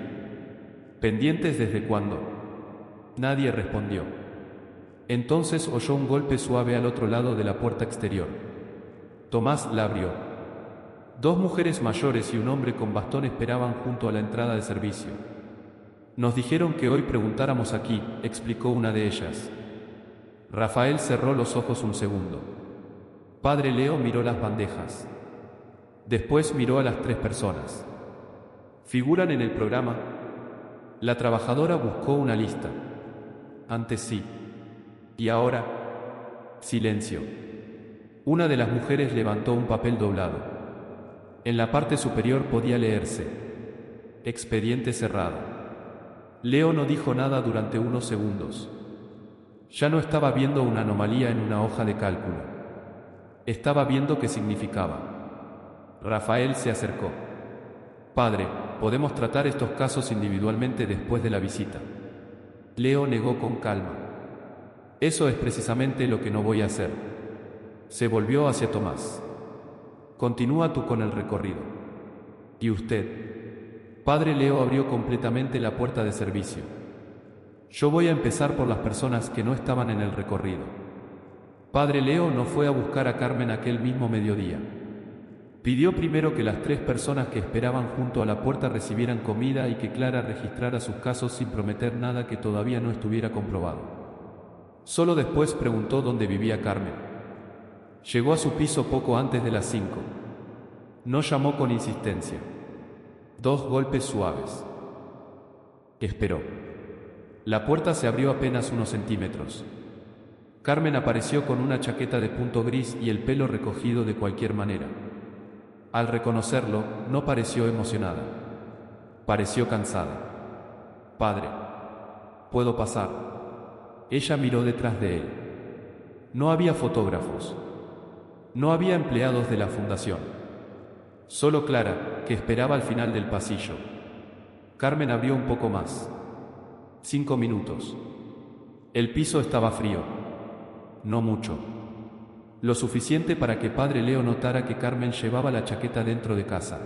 ¿Pendientes desde cuándo? Nadie respondió. Entonces oyó un golpe suave al otro lado de la puerta exterior. Tomás la abrió. 2 mujeres mayores y un hombre con bastón esperaban junto a la entrada de servicio. Nos dijeron que hoy preguntáramos aquí, explicó una de ellas. Rafael cerró los ojos un segundo. Padre Leo miró las bandejas. Después miró a las 3 personas. ¿Figuran en el programa? La trabajadora buscó una lista. Antes sí. ¿Y ahora? Silencio. Una de las mujeres levantó un papel doblado. En la parte superior podía leerse: expediente cerrado. Leo no dijo nada durante unos segundos. Ya no estaba viendo una anomalía en una hoja de cálculo. Estaba viendo qué significaba. Rafael se acercó. Padre, podemos tratar estos casos individualmente después de la visita. Leo negó con calma. Eso es precisamente lo que no voy a hacer. Se volvió hacia Tomás. Continúa tú con el recorrido. ¿Y usted? Padre Leo abrió completamente la puerta de servicio. Yo voy a empezar por las personas que no estaban en el recorrido. Padre Leo no fue a buscar a Carmen aquel mismo mediodía. Pidió primero que las 3 personas que esperaban junto a la puerta recibieran comida y que Clara registrara sus casos sin prometer nada que todavía no estuviera comprobado. Solo después preguntó dónde vivía Carmen. Llegó a su piso poco antes de las 5. No llamó con insistencia. 2 golpes suaves. Esperó. La puerta se abrió apenas unos centímetros. Carmen apareció con una chaqueta de punto gris y el pelo recogido de cualquier manera. Al reconocerlo, no pareció emocionada. Pareció cansada. Padre, ¿puedo pasar? Ella miró detrás de él. No había fotógrafos. No había empleados de la fundación. Solo Clara, que esperaba al final del pasillo. Carmen abrió un poco más. 5 minutos. El piso estaba frío. No mucho. Lo suficiente para que Padre Leo notara que Carmen llevaba la chaqueta dentro de casa.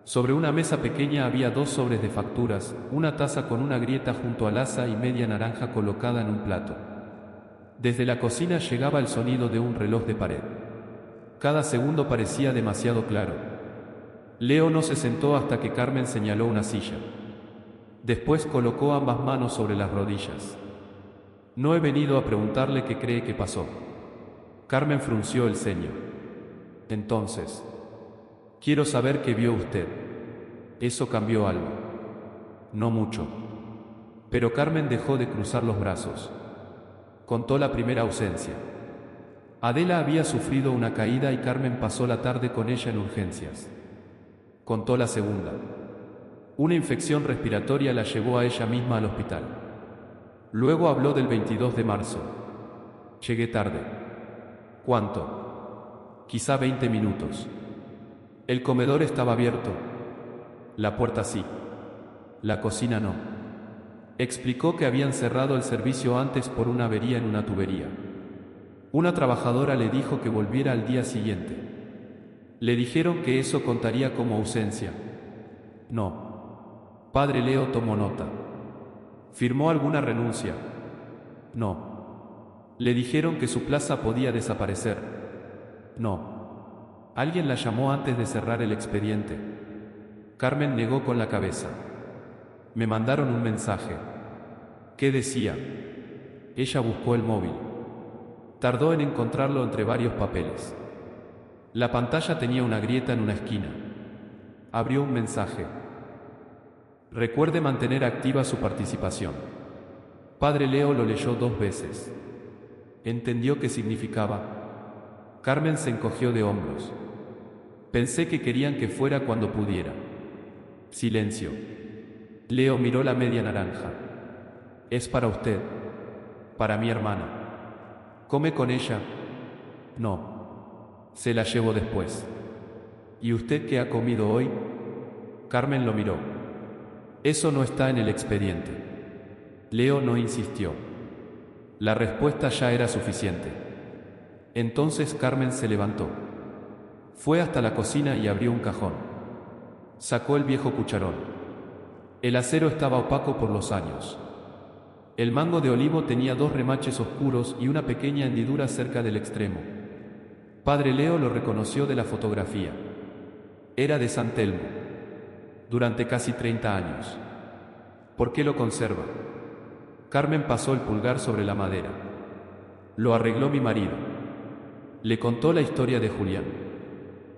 Sobre una mesa pequeña había 2 sobres de facturas, una taza con una grieta junto al asa y media naranja colocada en un plato. Desde la cocina llegaba el sonido de un reloj de pared. Cada segundo parecía demasiado claro. Leo no se sentó hasta que Carmen señaló una silla. Después colocó ambas manos sobre las rodillas. No he venido a preguntarle qué cree que pasó. Carmen frunció el ceño. Entonces, quiero saber qué vio usted. Eso cambió algo. No mucho. Pero Carmen dejó de cruzar los brazos. Contó la primera ausencia. Adela había sufrido una caída y Carmen pasó la tarde con ella en urgencias. Contó la segunda. Una infección respiratoria la llevó a ella misma al hospital. Luego habló del 22 de marzo. Llegué tarde. ¿Cuánto? Quizá 20 minutos. El comedor estaba abierto. La puerta sí. La cocina no. Explicó que habían cerrado el servicio antes por una avería en una tubería. Una trabajadora le dijo que volviera al día siguiente. Le dijeron que eso contaría como ausencia. No. Padre Leo tomó nota. ¿Firmó alguna renuncia? No. Le dijeron que su plaza podía desaparecer. No. ¿Alguien la llamó antes de cerrar el expediente? Carmen negó con la cabeza. Me mandaron un mensaje. ¿Qué decía? Ella buscó el móvil. Tardó en encontrarlo entre varios papeles. La pantalla tenía una grieta en una esquina. Abrió un mensaje. Recuerde mantener activa su participación. Padre Leo lo leyó 2 veces. ¿Entendió qué significaba? Carmen se encogió de hombros. Pensé que querían que fuera cuando pudiera. Silencio. Leo miró la media naranja. Es para usted. Para mi hermana. ¿Come con ella? No. Se la llevo después. ¿Y usted qué ha comido hoy? Carmen lo miró. Eso no está en el expediente. Leo no insistió. La respuesta ya era suficiente. Entonces Carmen se levantó. Fue hasta la cocina y abrió un cajón. Sacó el viejo cucharón. El acero estaba opaco por los años. El mango de olivo tenía 2 remaches oscuros y una pequeña hendidura cerca del extremo. Padre Leo lo reconoció de la fotografía. Era de San Telmo. Durante casi 30 años. ¿Por qué lo conserva? Carmen pasó el pulgar sobre la madera. Lo arregló mi marido. Le contó la historia de Julián.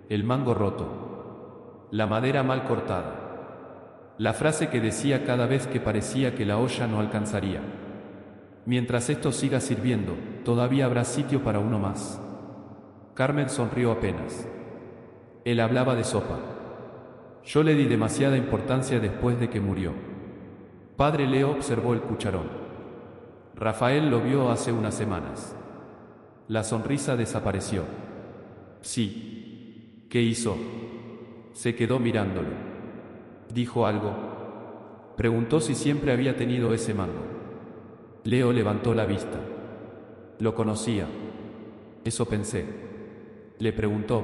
El mango roto. La madera mal cortada. La frase que decía cada vez que parecía que la olla no alcanzaría. Mientras esto siga sirviendo, todavía habrá sitio para uno más. Carmen sonrió apenas. Él hablaba de sopa. Yo le di demasiada importancia después de que murió. Padre Leo observó el cucharón. Rafael lo vio hace unas semanas. La sonrisa desapareció. Sí. ¿Qué hizo? Se quedó mirándolo. ¿Dijo algo? Preguntó si siempre había tenido ese mango. Leo levantó la vista. Lo conocía. Eso pensé. Le preguntó.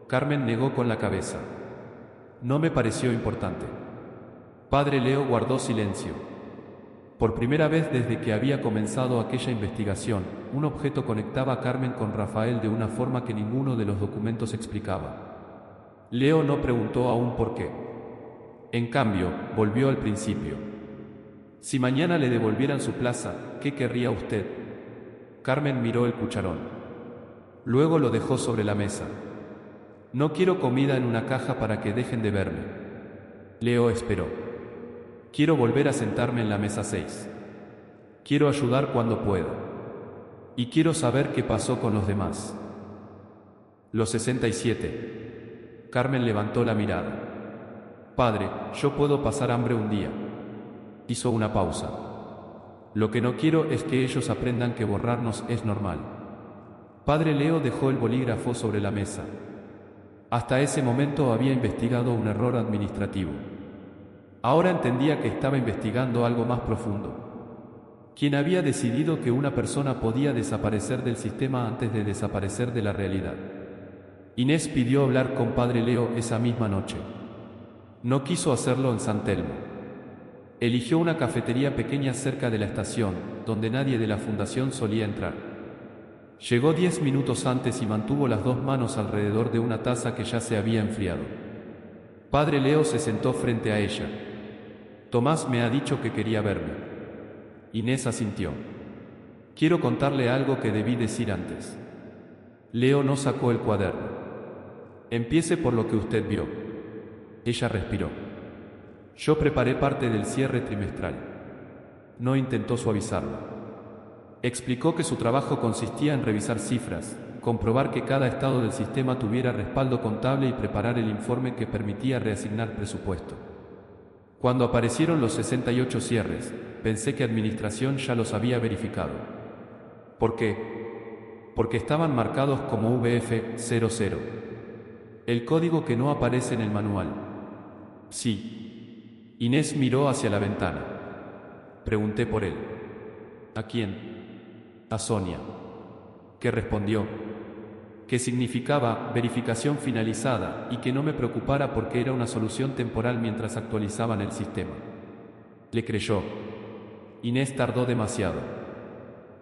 Carmen negó con la cabeza. No me pareció importante. Padre Leo guardó silencio. Por primera vez desde que había comenzado aquella investigación, un objeto conectaba a Carmen con Rafael de una forma que ninguno de los documentos explicaba. Leo no preguntó aún por qué. En cambio, volvió al principio. Si mañana le devolvieran su plaza, ¿qué querría usted? Carmen miró el cucharón. Luego lo dejó sobre la mesa. No quiero comida en una caja para que dejen de verme. Leo esperó. Quiero volver a sentarme en la mesa 6. Quiero ayudar cuando pueda. Y quiero saber qué pasó con los demás. Los 67. Carmen levantó la mirada. Padre, yo puedo pasar hambre un día. Hizo una pausa. Lo que no quiero es que ellos aprendan que borrarnos es normal. Padre Leo dejó el bolígrafo sobre la mesa. Hasta ese momento había investigado un error administrativo. Ahora entendía que estaba investigando algo más profundo. ¿Quién había decidido que una persona podía desaparecer del sistema antes de desaparecer de la realidad? Inés pidió hablar con Padre Leo esa misma noche. No quiso hacerlo en San Telmo. Eligió una cafetería pequeña cerca de la estación, donde nadie de la fundación solía entrar. Llegó 10 minutos antes y mantuvo las dos manos alrededor de una taza que ya se había enfriado. Padre Leo se sentó frente a ella. Tomás me ha dicho que quería verme. Inés asintió. Quiero contarle algo que debí decir antes. Leo no sacó el cuaderno. Empiece por lo que usted vio. Ella respiró. Yo preparé parte del cierre trimestral. No intentó suavizarlo. Explicó que su trabajo consistía en revisar cifras, comprobar que cada estado del sistema tuviera respaldo contable y preparar el informe que permitía reasignar presupuesto. Cuando aparecieron los 68 cierres, pensé que Administración ya los había verificado. ¿Por qué? Porque estaban marcados como VF00. El código que no aparece en el manual. Sí. Inés miró hacia la ventana. Pregunté por él. ¿A quién? A Sonia. ¿Qué respondió? Que significaba verificación finalizada y que no me preocupara porque era una solución temporal mientras actualizaban el sistema. Le creyó. Inés tardó demasiado.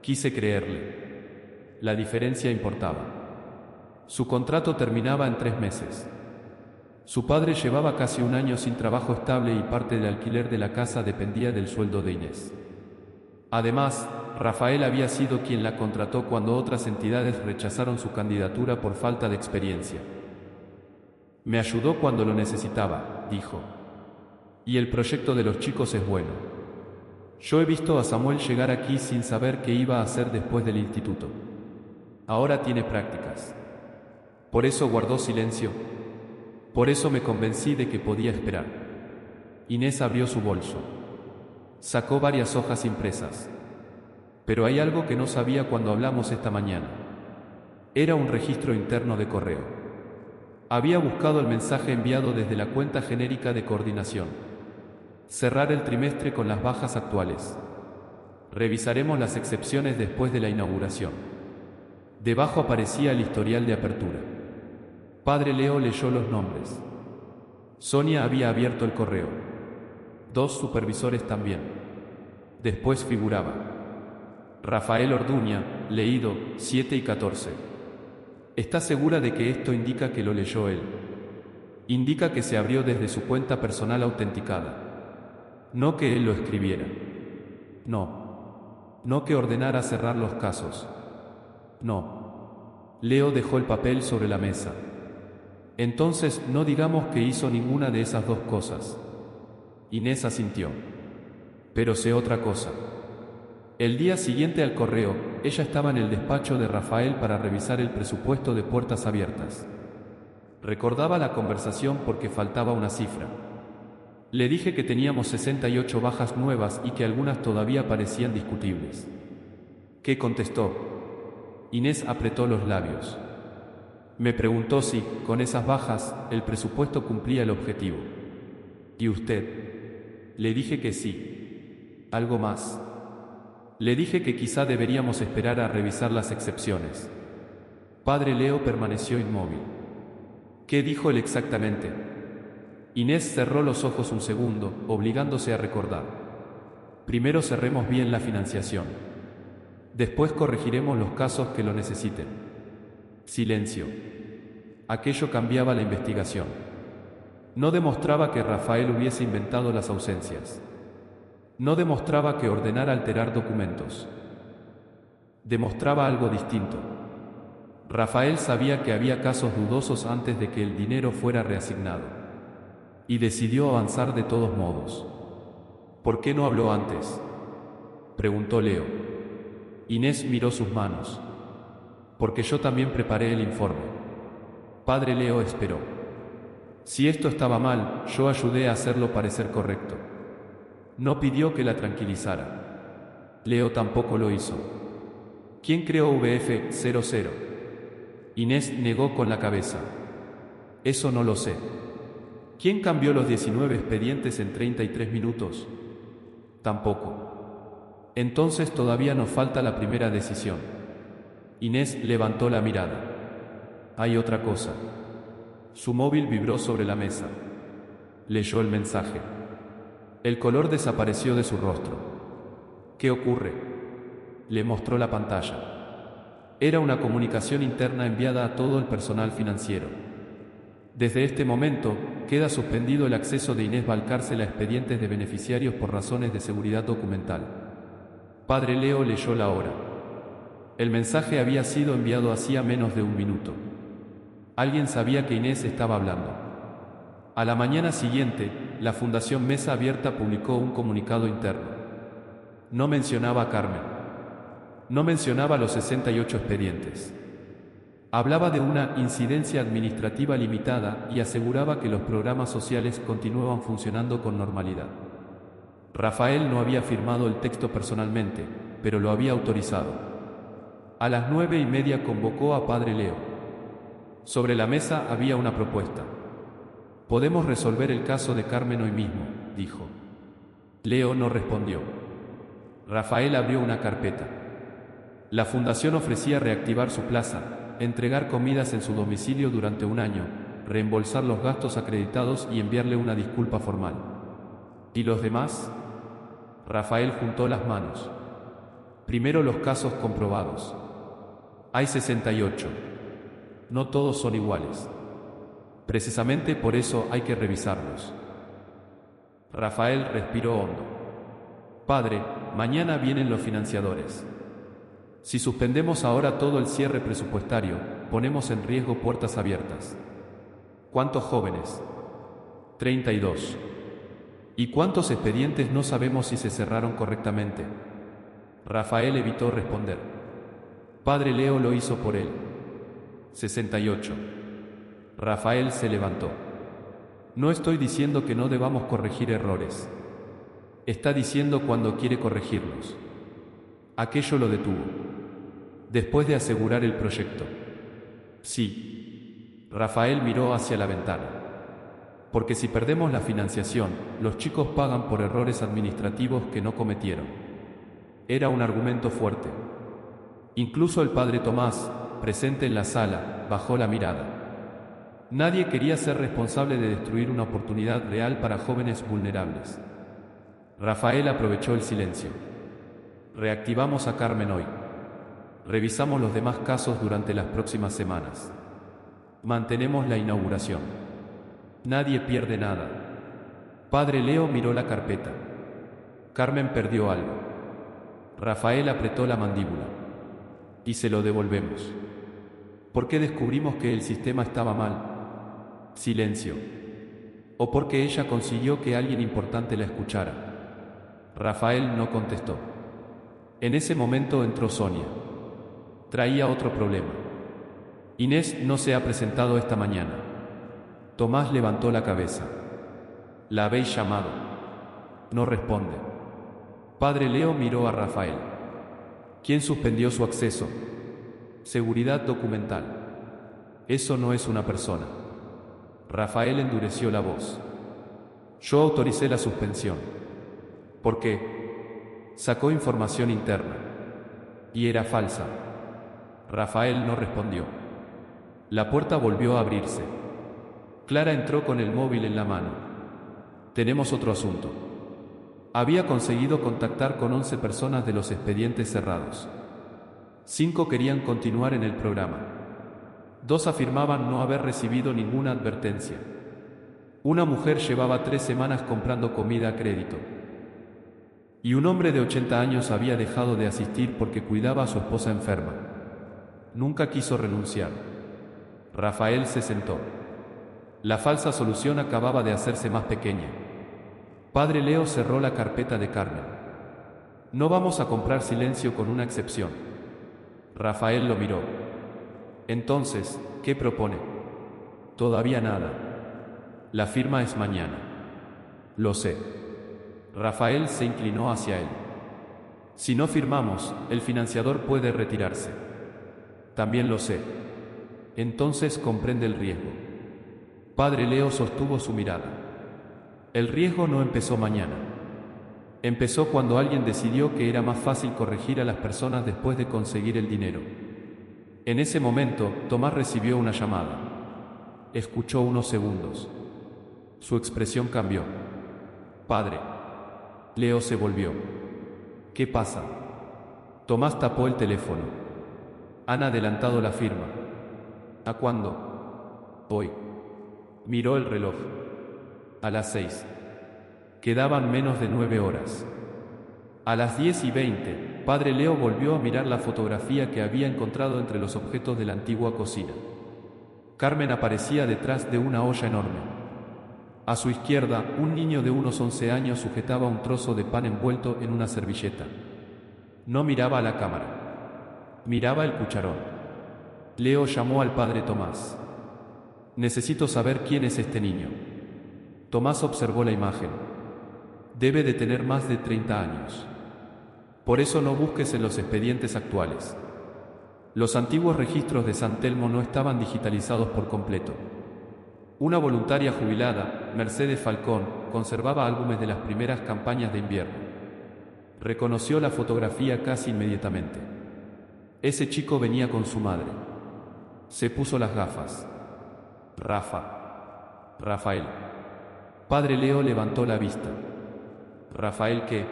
Quise creerle. La diferencia importaba. Su contrato terminaba en 3 meses. Su padre llevaba casi un año sin trabajo estable y parte del alquiler de la casa dependía del sueldo de Inés. Además, Rafael había sido quien la contrató cuando otras entidades rechazaron su candidatura por falta de experiencia. Me ayudó cuando lo necesitaba, dijo. Y el proyecto de los chicos es bueno. Yo he visto a Samuel llegar aquí sin saber qué iba a hacer después del instituto. Ahora tiene prácticas. Por eso guardó silencio. Por eso me convencí de que podía esperar. Inés abrió su bolso. Sacó varias hojas impresas. Pero hay algo que no sabía cuando hablamos esta mañana. Era un registro interno de correo. Había buscado el mensaje enviado desde la cuenta genérica de coordinación. Cerrar el trimestre con las bajas actuales. Revisaremos las excepciones después de la inauguración. Debajo aparecía el historial de apertura. Padre Leo leyó los nombres. Sonia había abierto el correo. 2 supervisores también. Después figuraba Rafael Orduña, leído, 7 y 14. ¿Está segura de que esto indica que lo leyó él? Indica que se abrió desde su cuenta personal autenticada. No que él lo escribiera. No. No que ordenara cerrar los casos. No. Leo dejó el papel sobre la mesa. Entonces no digamos que hizo ninguna de esas 2 cosas. Inés asintió. Pero sé otra cosa. El día siguiente al correo, ella estaba en el despacho de Rafael para revisar el presupuesto de puertas abiertas. Recordaba la conversación porque faltaba una cifra. Le dije que teníamos 68 bajas nuevas y que algunas todavía parecían discutibles. ¿Qué contestó? Inés apretó los labios. Me preguntó si, con esas bajas, el presupuesto cumplía el objetivo. ¿Y usted? Le dije que sí. ¿Algo más? Le dije que quizá deberíamos esperar a revisar las excepciones. Padre Leo permaneció inmóvil. ¿Qué dijo él exactamente? Inés cerró los ojos un segundo, obligándose a recordar. Primero cerremos bien la financiación. Después corregiremos los casos que lo necesiten. Silencio. Aquello cambiaba la investigación. No demostraba que Rafael hubiese inventado las ausencias. No demostraba que ordenara alterar documentos. Demostraba algo distinto. Rafael sabía que había casos dudosos antes de que el dinero fuera reasignado. Y decidió avanzar de todos modos. ¿Por qué no habló antes?, preguntó Leo. Inés miró sus manos. Porque yo también preparé el informe. Padre Leo esperó. Si esto estaba mal, yo ayudé a hacerlo parecer correcto. No pidió que la tranquilizara. Leo tampoco lo hizo. ¿Quién creó VF00? Inés negó con la cabeza. Eso no lo sé. ¿Quién cambió los 19 expedientes en 33 minutos? Tampoco. Entonces todavía nos falta la primera decisión. Inés levantó la mirada. Hay otra cosa. Su móvil vibró sobre la mesa. Leyó el mensaje. El color desapareció de su rostro. ¿Qué ocurre?, le mostró la pantalla. Era una comunicación interna enviada a todo el personal financiero. Desde este momento, queda suspendido el acceso de Inés Valcárcel a expedientes de beneficiarios por razones de seguridad documental. Padre Leo leyó la hora. El mensaje había sido enviado hacía menos de un minuto. Alguien sabía que Inés estaba hablando. A la mañana siguiente, la Fundación Mesa Abierta publicó un comunicado interno. No mencionaba a Carmen. No mencionaba los 68 expedientes. Hablaba de una incidencia administrativa limitada y aseguraba que los programas sociales continuaban funcionando con normalidad. Rafael no había firmado el texto personalmente, pero lo había autorizado. A las 9:30 convocó a Padre Leo. Sobre la mesa había una propuesta. Podemos resolver el caso de Carmen hoy mismo, dijo. Leo no respondió. Rafael abrió una carpeta. La fundación ofrecía reactivar su plaza, entregar comidas en su domicilio durante un año, reembolsar los gastos acreditados y enviarle una disculpa formal. ¿Y los demás? Rafael juntó las manos. Primero los casos comprobados. Hay 68. No todos son iguales. Precisamente por eso hay que revisarlos. Rafael respiró hondo. Padre, mañana vienen los financiadores. Si suspendemos ahora todo el cierre presupuestario, ponemos en riesgo puertas abiertas. ¿Cuántos jóvenes? 32. ¿Y cuántos expedientes no sabemos si se cerraron correctamente? Rafael evitó responder. Padre Leo lo hizo por él. 68. Rafael se levantó. No estoy diciendo que no debamos corregir errores. Está diciendo cuándo quiere corregirlos. Aquello lo detuvo. Después de asegurar el proyecto. Sí. Rafael miró hacia la ventana. Porque si perdemos la financiación, los chicos pagan por errores administrativos que no cometieron. Era un argumento fuerte. Incluso el padre Tomás, presente en la sala, bajó la mirada. Nadie quería ser responsable de destruir una oportunidad real para jóvenes vulnerables. Rafael aprovechó el silencio. Reactivamos a Carmen hoy. Revisamos los demás casos durante las próximas semanas. Mantenemos la inauguración. Nadie pierde nada. Padre Leo miró la carpeta. Carmen perdió algo. Rafael apretó la mandíbula. Y se lo devolvemos. ¿Por qué descubrimos que el sistema estaba mal? Silencio. ¿O porque ella consiguió que alguien importante la escuchara? Rafael no contestó. En ese momento entró Sonia. Traía otro problema. Inés no se ha presentado esta mañana. Tomás levantó la cabeza. ¿La habéis llamado? No responde. Padre Leo miró a Rafael. ¿Quién suspendió su acceso? Seguridad documental. Eso no es una persona. Rafael endureció la voz. Yo autoricé la suspensión. ¿Por qué? Sacó información interna. Y era falsa. Rafael no respondió. La puerta volvió a abrirse. Clara entró con el móvil en la mano. Tenemos otro asunto. Había conseguido contactar con 11 personas de los expedientes cerrados. 5 querían continuar en el programa. 2 afirmaban no haber recibido ninguna advertencia. Una mujer llevaba 3 semanas comprando comida a crédito. Y un hombre de 80 años había dejado de asistir porque cuidaba a su esposa enferma. Nunca quiso renunciar. Rafael se sentó. La falsa solución acababa de hacerse más pequeña. Padre Leo cerró la carpeta de Carmen. No vamos a comprar silencio con una excepción. Rafael lo miró. Entonces, ¿qué propone? Todavía nada. La firma es mañana. Lo sé. Rafael se inclinó hacia él. Si no firmamos, el financiador puede retirarse. También lo sé. Entonces comprende el riesgo. Padre Leo sostuvo su mirada. El riesgo no empezó mañana. Empezó cuando alguien decidió que era más fácil corregir a las personas después de conseguir el dinero. En ese momento, Tomás recibió una llamada. Escuchó unos segundos. Su expresión cambió. Padre. Leo se volvió. ¿Qué pasa? Tomás tapó el teléfono. Han adelantado la firma. ¿A cuándo? Hoy. Miró el reloj. A las 6. Quedaban menos de 9 horas. A las 10:20, Padre Leo volvió a mirar la fotografía que había encontrado entre los objetos de la antigua cocina. Carmen aparecía detrás de una olla enorme. A su izquierda, un niño de unos 11 años sujetaba un trozo de pan envuelto en una servilleta. No miraba a la cámara. Miraba el cucharón. Leo llamó al padre Tomás. Necesito saber quién es este niño. Tomás observó la imagen. Debe de tener más de 30 años. Por eso no busques en los expedientes actuales. Los antiguos registros de San Telmo no estaban digitalizados por completo. Una voluntaria jubilada, Mercedes Falcón, conservaba álbumes de las primeras campañas de invierno. Reconoció la fotografía casi inmediatamente. Ese chico venía con su madre. Se puso las gafas. Rafael. Padre Leo levantó la vista. ¿Rafael qué?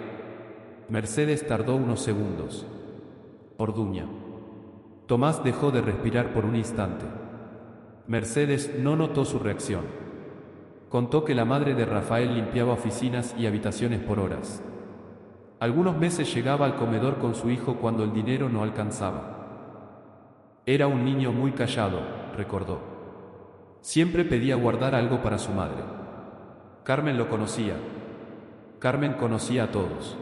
Mercedes tardó unos segundos. Orduña. Tomás dejó de respirar por un instante. Mercedes no notó su reacción. Contó que la madre de Rafael limpiaba oficinas y habitaciones por horas. Algunos meses llegaba al comedor con su hijo cuando el dinero no alcanzaba. Era un niño muy callado, recordó. Siempre pedía guardar algo para su madre. Carmen lo conocía. Carmen conocía a todos.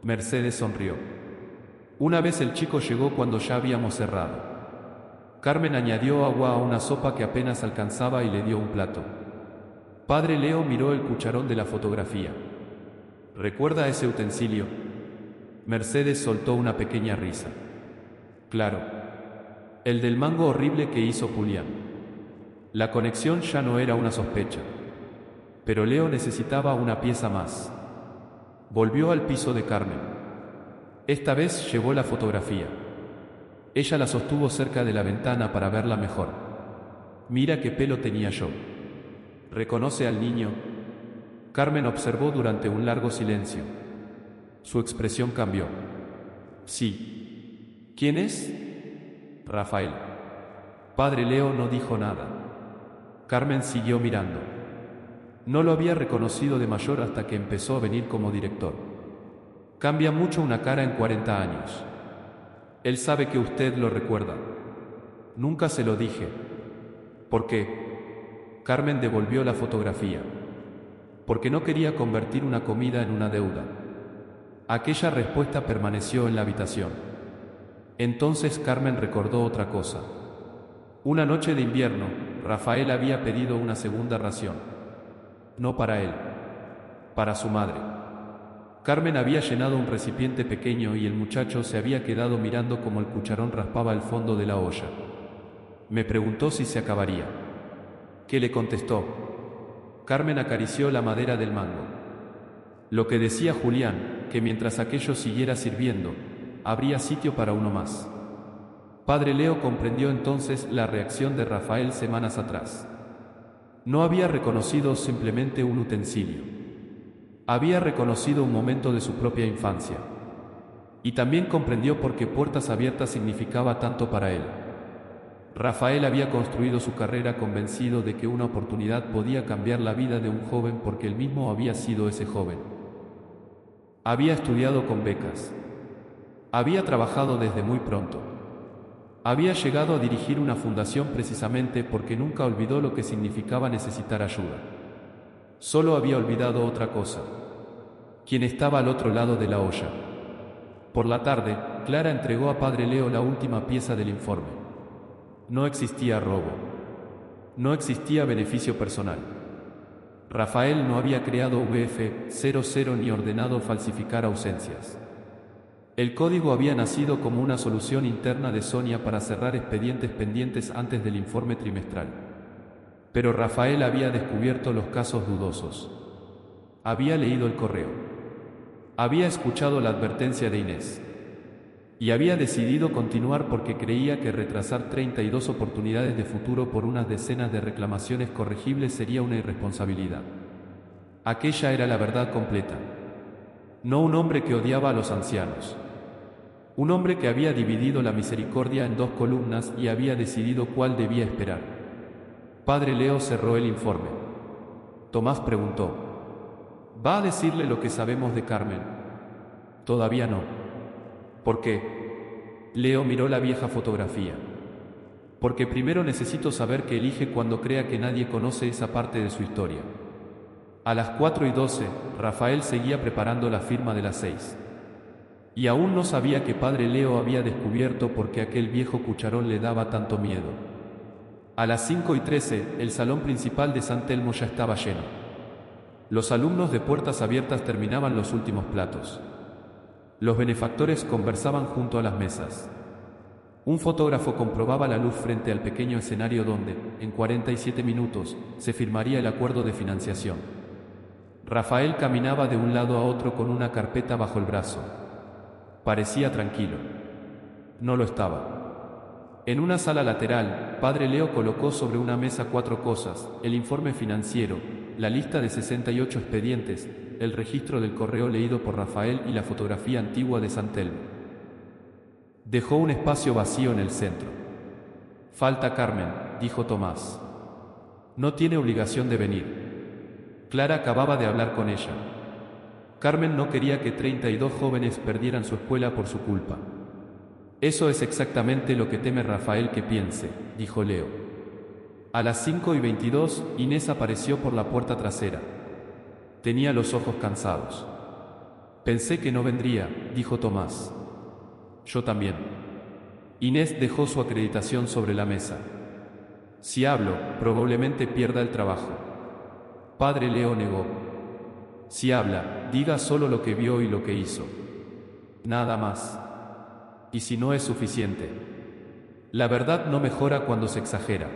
Mercedes sonrió. Una vez el chico llegó cuando ya habíamos cerrado. Carmen añadió agua a una sopa que apenas alcanzaba y le dio un plato. Padre Leo miró el cucharón de la fotografía. ¿Recuerda ese utensilio? Mercedes soltó una pequeña risa. Claro. El del mango horrible que hizo Julián. La conexión ya no era una sospecha. Pero Leo necesitaba una pieza más. Volvió al piso de Carmen. Esta vez llevó la fotografía. Ella la sostuvo cerca de la ventana para verla mejor. Mira qué pelo tenía yo. ¿Reconoce al niño? Carmen observó durante un largo silencio. Su expresión cambió. Sí. ¿Quién es? Rafael. Padre Leo no dijo nada. Carmen siguió mirando. No lo había reconocido de mayor hasta que empezó a venir como director. Cambia mucho una cara en 40 años. Él sabe que usted lo recuerda. Nunca se lo dije. ¿Por qué? Carmen devolvió la fotografía. Porque no quería convertir una comida en una deuda. Aquella respuesta permaneció en la habitación. Entonces Carmen recordó otra cosa. Una noche de invierno, Rafael había pedido una segunda ración. No para él, para su madre. Carmen había llenado un recipiente pequeño y el muchacho se había quedado mirando como el cucharón raspaba el fondo de la olla. Me preguntó si se acabaría. ¿Qué le contestó? Carmen acarició la madera del mango. Lo que decía Julián, que mientras aquello siguiera sirviendo, habría sitio para uno más. Padre Leo comprendió entonces la reacción de Rafael semanas atrás. No había reconocido simplemente un utensilio. Había reconocido un momento de su propia infancia. Y también comprendió por qué puertas abiertas significaba tanto para él. Rafael había construido su carrera convencido de que una oportunidad podía cambiar la vida de un joven porque él mismo había sido ese joven. Había estudiado con becas. Había trabajado desde muy pronto. Había llegado a dirigir una fundación precisamente porque nunca olvidó lo que significaba necesitar ayuda. Solo había olvidado otra cosa: quién estaba al otro lado de la olla. Por la tarde, Clara entregó a Padre Leo la última pieza del informe. No existía robo. No existía beneficio personal. Rafael no había creado VF00 ni ordenado falsificar ausencias. El código había nacido como una solución interna de Sonia para cerrar expedientes pendientes antes del informe trimestral. Pero Rafael había descubierto los casos dudosos. Había leído el correo. Había escuchado la advertencia de Inés. Y había decidido continuar porque creía que retrasar 32 oportunidades de futuro por unas decenas de reclamaciones corregibles sería una irresponsabilidad. Aquella era la verdad completa. No un hombre que odiaba a los ancianos. Un hombre que había dividido la misericordia en dos columnas y había decidido cuál debía esperar. Padre Leo cerró el informe. Tomás preguntó: ¿Va a decirle lo que sabemos de Carmen? Todavía no. ¿Por qué? Leo miró la vieja fotografía. Porque primero necesito saber qué elige cuando crea que nadie conoce esa parte de su historia. A las 4:12, Rafael seguía preparando la firma de las 6. Y aún no sabía que Padre Leo había descubierto por qué aquel viejo cucharón le daba tanto miedo. A las 5:13, el salón principal de San Telmo ya estaba lleno. Los alumnos de puertas abiertas terminaban los últimos platos. Los benefactores conversaban junto a las mesas. Un fotógrafo comprobaba la luz frente al pequeño escenario donde, en 47 minutos, se firmaría el acuerdo de financiación. Rafael caminaba de un lado a otro con una carpeta bajo el brazo. Parecía tranquilo. No lo estaba. En una sala lateral, Padre Leo colocó sobre una mesa 4 cosas: el informe financiero, la lista de 68 expedientes, el registro del correo leído por Rafael y la fotografía antigua de San Telmo. Dejó un espacio vacío en el centro. «Falta Carmen», dijo Tomás. «No tiene obligación de venir». Clara acababa de hablar con ella. Carmen no quería que 32 jóvenes perdieran su escuela por su culpa. «Eso es exactamente lo que teme Rafael que piense», dijo Leo. A las 5:22, Inés apareció por la puerta trasera. Tenía los ojos cansados. «Pensé que no vendría», dijo Tomás. «Yo también». Inés dejó su acreditación sobre la mesa. «Si hablo, probablemente pierda el trabajo». Padre Leo negó. «Si habla, diga solo lo que vio y lo que hizo. Nada más. Y si no es suficiente». La verdad no mejora cuando se exagera.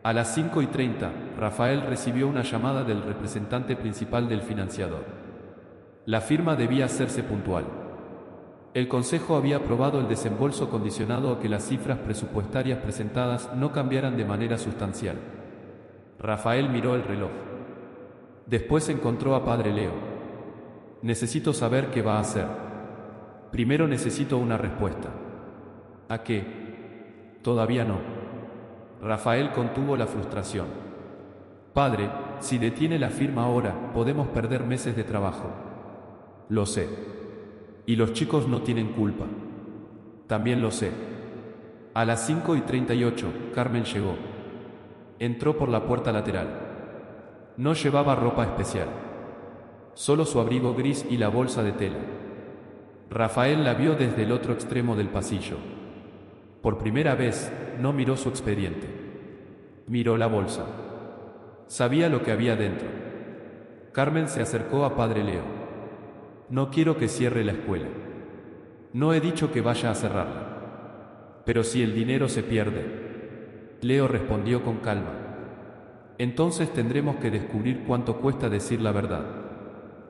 A las 5:30, Rafael recibió una llamada del representante principal del financiador. La firma debía hacerse puntual. El Consejo había aprobado el desembolso condicionado a que las cifras presupuestarias presentadas no cambiaran de manera sustancial. Rafael miró el reloj. Después encontró a Padre Leo. «Necesito saber qué va a hacer. Primero necesito una respuesta». «¿A qué?» «Todavía no». Rafael contuvo la frustración. «Padre, si detiene la firma ahora, podemos perder meses de trabajo». «Lo sé. Y los chicos no tienen culpa». «También lo sé». A las 5:38, Carmen llegó. Entró por la puerta lateral. No llevaba ropa especial. Solo su abrigo gris y la bolsa de tela. Rafael la vio desde el otro extremo del pasillo. Por primera vez, no miró su expediente. Miró la bolsa. Sabía lo que había dentro. Carmen se acercó a Padre Leo. «No quiero que cierre la escuela. No he dicho que vaya a cerrarla. Pero si el dinero se pierde». Leo respondió con calma. «Entonces tendremos que descubrir cuánto cuesta decir la verdad».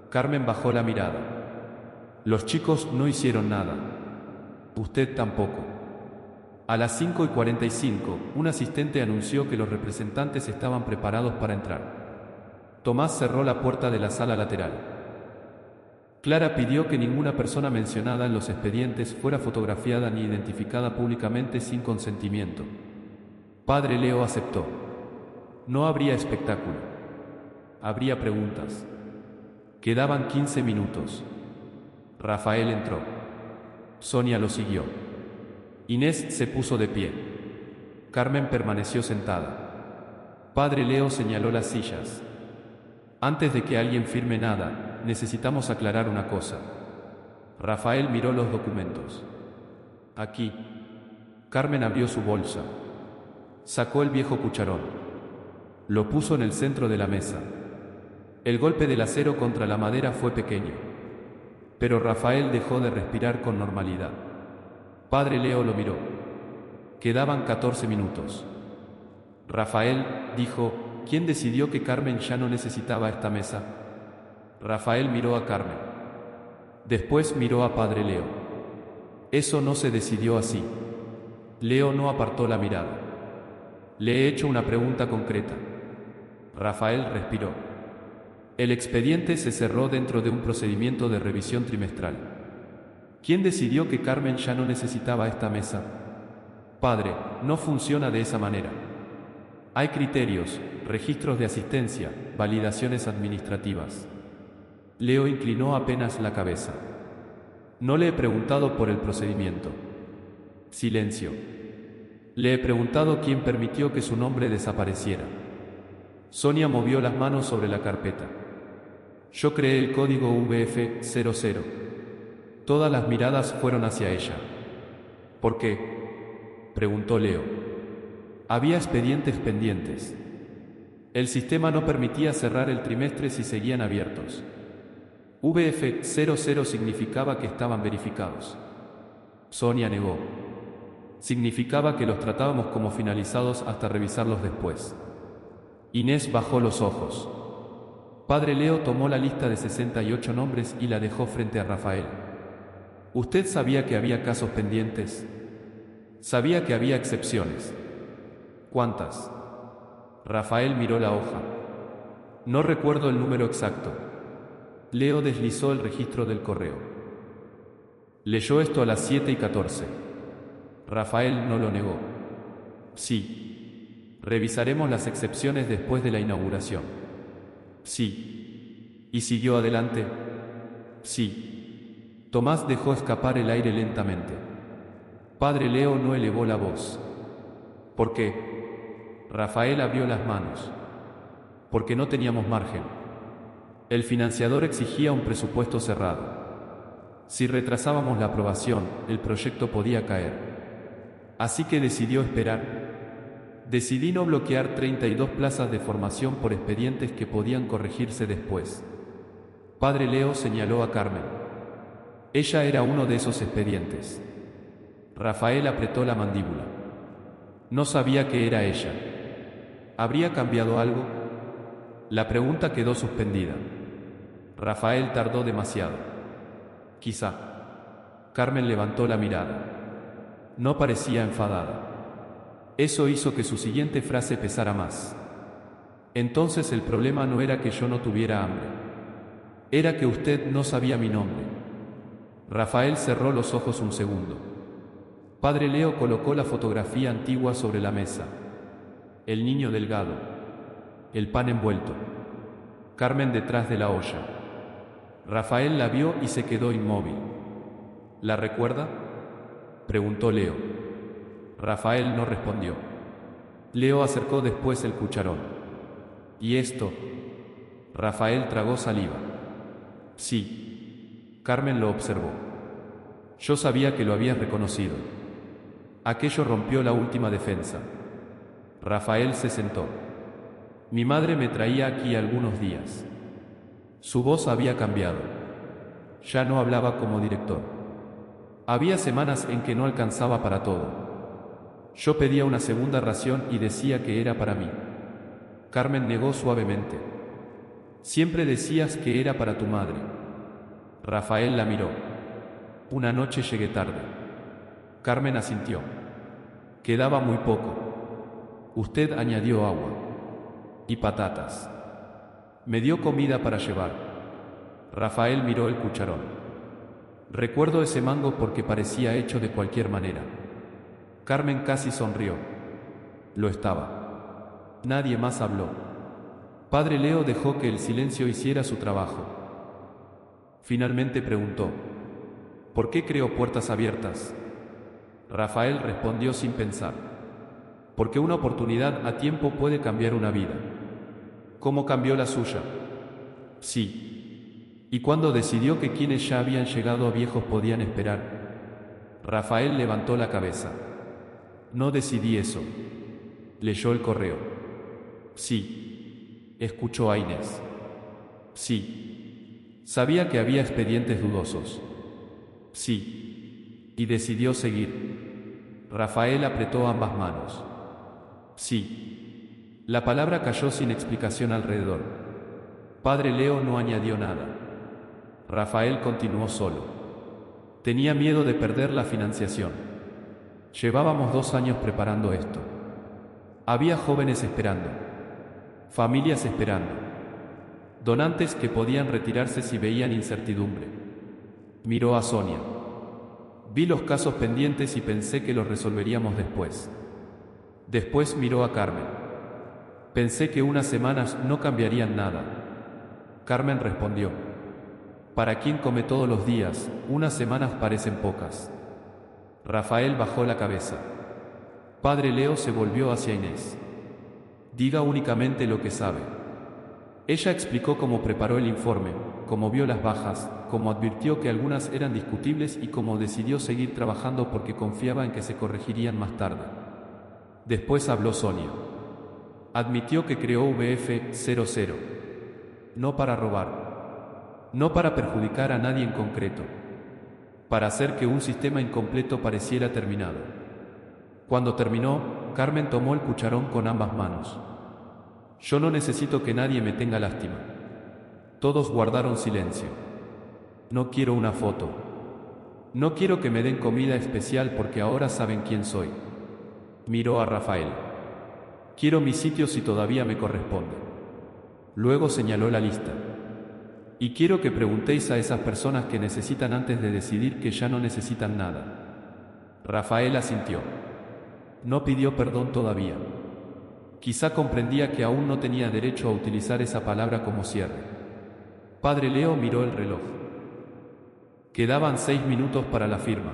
Carmen bajó la mirada. Los chicos no hicieron nada. Usted tampoco. A las 5:45, un asistente anunció que los representantes estaban preparados para entrar. Tomás cerró la puerta de la sala lateral. Clara pidió que ninguna persona mencionada en los expedientes fuera fotografiada ni identificada públicamente sin consentimiento. Padre Leo aceptó. No habría espectáculo. Habría preguntas. Quedaban 15 minutos. Rafael entró. Sonia lo siguió. Inés se puso de pie. Carmen permaneció sentada. Padre Leo señaló las sillas. Antes de que alguien firme nada, necesitamos aclarar una cosa. Rafael miró los documentos. Aquí. Carmen abrió su bolsa. Sacó el viejo cucharón. Lo puso en el centro de la mesa. El golpe del acero contra la madera fue pequeño. Pero Rafael dejó de respirar con normalidad. Padre Leo lo miró. Quedaban 14 minutos. Rafael, dijo, ¿quién decidió que Carmen ya no necesitaba esta mesa? Rafael miró a Carmen. Después miró a Padre Leo. Eso no se decidió así. Leo no apartó la mirada. Le he hecho una pregunta concreta. Rafael respiró. El expediente se cerró dentro de un procedimiento de revisión trimestral. ¿Quién decidió que Carmen ya no necesitaba esta mesa? Padre, no funciona de esa manera. Hay criterios, registros de asistencia, validaciones administrativas. Leo inclinó apenas la cabeza. No le he preguntado por el procedimiento. Silencio. Le he preguntado quién permitió que su nombre desapareciera. Sonia movió las manos sobre la carpeta. Yo creé el código VF00. Todas las miradas fueron hacia ella. ¿Por qué?, preguntó Leo. Había expedientes pendientes. El sistema no permitía cerrar el trimestre si seguían abiertos. VF00 significaba que estaban verificados. Sonia negó. Significaba que los tratábamos como finalizados hasta revisarlos después. Inés bajó los ojos. Padre Leo tomó la lista de 68 nombres y la dejó frente a Rafael. ¿Usted sabía que había casos pendientes? Sabía que había excepciones. ¿Cuántas? Rafael miró la hoja. No recuerdo el número exacto. Leo deslizó el registro del correo. Leyó esto a las 7:14. Rafael no lo negó. Sí. Revisaremos las excepciones después de la inauguración. Sí. ¿Y siguió adelante? Sí. Tomás dejó escapar el aire lentamente. Padre Leo no elevó la voz. ¿Por qué? Rafael abrió las manos. Porque no teníamos margen. El financiador exigía un presupuesto cerrado. Si retrasábamos la aprobación, el proyecto podía caer. Así que decidió esperar. Decidí no bloquear 32 plazas de formación por expedientes que podían corregirse después. Padre Leo señaló a Carmen. Ella era uno de esos expedientes. Rafael apretó la mandíbula. No sabía que era ella. ¿Habría cambiado algo? La pregunta quedó suspendida. Rafael tardó demasiado. Quizá. Carmen levantó la mirada. No parecía enfadada. Eso hizo que su siguiente frase pesara más. Entonces el problema no era que yo no tuviera hambre. Era que usted no sabía mi nombre. Rafael cerró los ojos un segundo. Padre Leo colocó la fotografía antigua sobre la mesa. El niño delgado. El pan envuelto. Carmen detrás de la olla. Rafael la vio y se quedó inmóvil. ¿La recuerda?, preguntó Leo. Rafael no respondió. Leo acercó después el cucharón. ¿Y esto? Rafael tragó saliva. Sí. Carmen lo observó. Yo sabía que lo habías reconocido. Aquello rompió la última defensa. Rafael se sentó. Mi madre me traía aquí algunos días. Su voz había cambiado. Ya no hablaba como director. Había semanas en que no alcanzaba para todo. Yo pedía una segunda ración y decía que era para mí. Carmen negó suavemente. Siempre decías que era para tu madre. Rafael la miró. Una noche llegué tarde. Carmen asintió. Quedaba muy poco. Usted añadió agua. Y patatas. Me dio comida para llevar. Rafael miró el cucharón. Recuerdo ese mango porque parecía hecho de cualquier manera. Carmen casi sonrió. Lo estaba. Nadie más habló. Padre Leo dejó que el silencio hiciera su trabajo. Finalmente preguntó: ¿por qué creó puertas abiertas? Rafael respondió sin pensar: porque una oportunidad a tiempo puede cambiar una vida. ¿Cómo cambió la suya? Sí. ¿Y cuándo decidió que quienes ya habían llegado a viejos podían esperar? Rafael levantó la cabeza. No decidí eso. Leyó el correo. Sí. Escuchó a Inés. Sí. Sabía que había expedientes dudosos. Sí. Y decidió seguir. Rafael apretó ambas manos. Sí. La palabra cayó sin explicación alrededor. Padre Leo no añadió nada. Rafael continuó solo. Tenía miedo de perder la financiación. Llevábamos 2 años preparando esto. Había jóvenes esperando. Familias esperando. Donantes que podían retirarse si veían incertidumbre. Miró a Sonia. Vi los casos pendientes y pensé que los resolveríamos después. Después miró a Carmen. Pensé que unas semanas no cambiarían nada. Carmen respondió: para quien come todos los días, unas semanas parecen pocas. Rafael bajó la cabeza. Padre Leo se volvió hacia Inés. Diga únicamente lo que sabe. Ella explicó cómo preparó el informe, cómo vio las bajas, cómo advirtió que algunas eran discutibles y cómo decidió seguir trabajando porque confiaba en que se corregirían más tarde. Después habló Sonia. Admitió que creó VF00. No para robar. No para perjudicar a nadie en concreto. Para hacer que un sistema incompleto pareciera terminado. Cuando terminó, Carmen tomó el cucharón con ambas manos. Yo no necesito que nadie me tenga lástima. Todos guardaron silencio. No quiero una foto. No quiero que me den comida especial porque ahora saben quién soy. Miró a Rafael. Quiero mi sitio si todavía me corresponde. Luego señaló la lista. Y quiero que preguntéis a esas personas que necesitan antes de decidir que ya no necesitan nada. Rafael asintió. No pidió perdón todavía. Quizá comprendía que aún no tenía derecho a utilizar esa palabra como cierre. Padre Leo miró el reloj. Quedaban 6 minutos para la firma.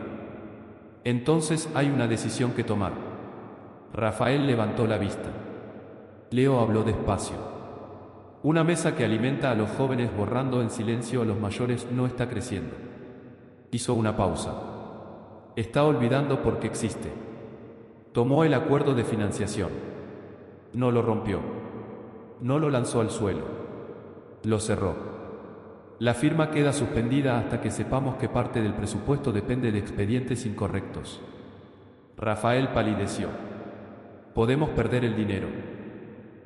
Entonces hay una decisión que tomar. Rafael levantó la vista. Leo habló despacio. Una mesa que alimenta a los jóvenes borrando en silencio a los mayores no está creciendo. Hizo una pausa. Está olvidando por qué existe. Tomó el acuerdo de financiación. No lo rompió. No lo lanzó al suelo. Lo cerró. La firma queda suspendida hasta que sepamos que parte del presupuesto depende de expedientes incorrectos. Rafael palideció. Podemos perder el dinero.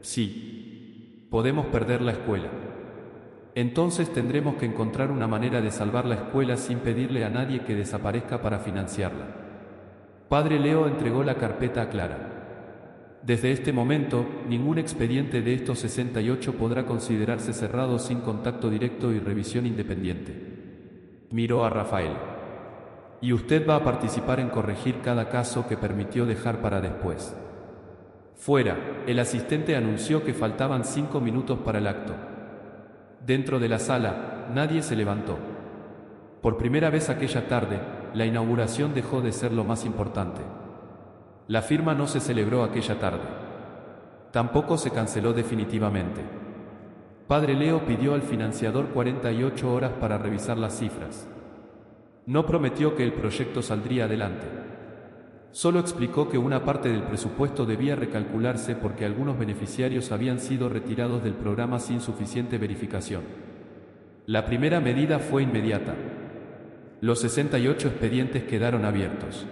Sí. Podemos perder la escuela. Entonces tendremos que encontrar una manera de salvar la escuela sin pedirle a nadie que desaparezca para financiarla. Padre Leo entregó la carpeta a Clara. Desde este momento, ningún expediente de estos 68 podrá considerarse cerrado sin contacto directo y revisión independiente. Miró a Rafael. Y usted va a participar en corregir cada caso que permitió dejar para después. Fuera, el asistente anunció que faltaban 5 minutos para el acto. Dentro de la sala, nadie se levantó. Por primera vez aquella tarde, la inauguración dejó de ser lo más importante. La firma no se celebró aquella tarde. Tampoco se canceló definitivamente. Padre Leo pidió al financiador 48 horas para revisar las cifras. No prometió que el proyecto saldría adelante. Solo explicó que una parte del presupuesto debía recalcularse porque algunos beneficiarios habían sido retirados del programa sin suficiente verificación. La primera medida fue inmediata. Los 68 expedientes quedaron abiertos.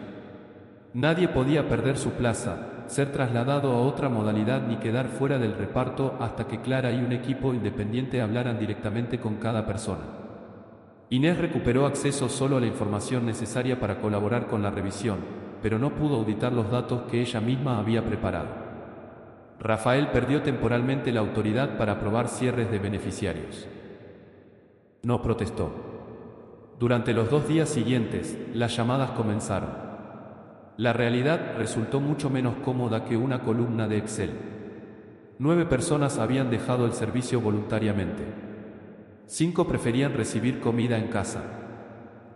Nadie podía perder su plaza, ser trasladado a otra modalidad ni quedar fuera del reparto hasta que Clara y un equipo independiente hablaran directamente con cada persona. Inés recuperó acceso solo a la información necesaria para colaborar con la revisión, pero no pudo auditar los datos que ella misma había preparado. Rafael perdió temporalmente la autoridad para aprobar cierres de beneficiarios. No protestó. Durante los 2 días siguientes, las llamadas comenzaron. La realidad resultó mucho menos cómoda que una columna de Excel. 9 personas habían dejado el servicio voluntariamente. 5 preferían recibir comida en casa.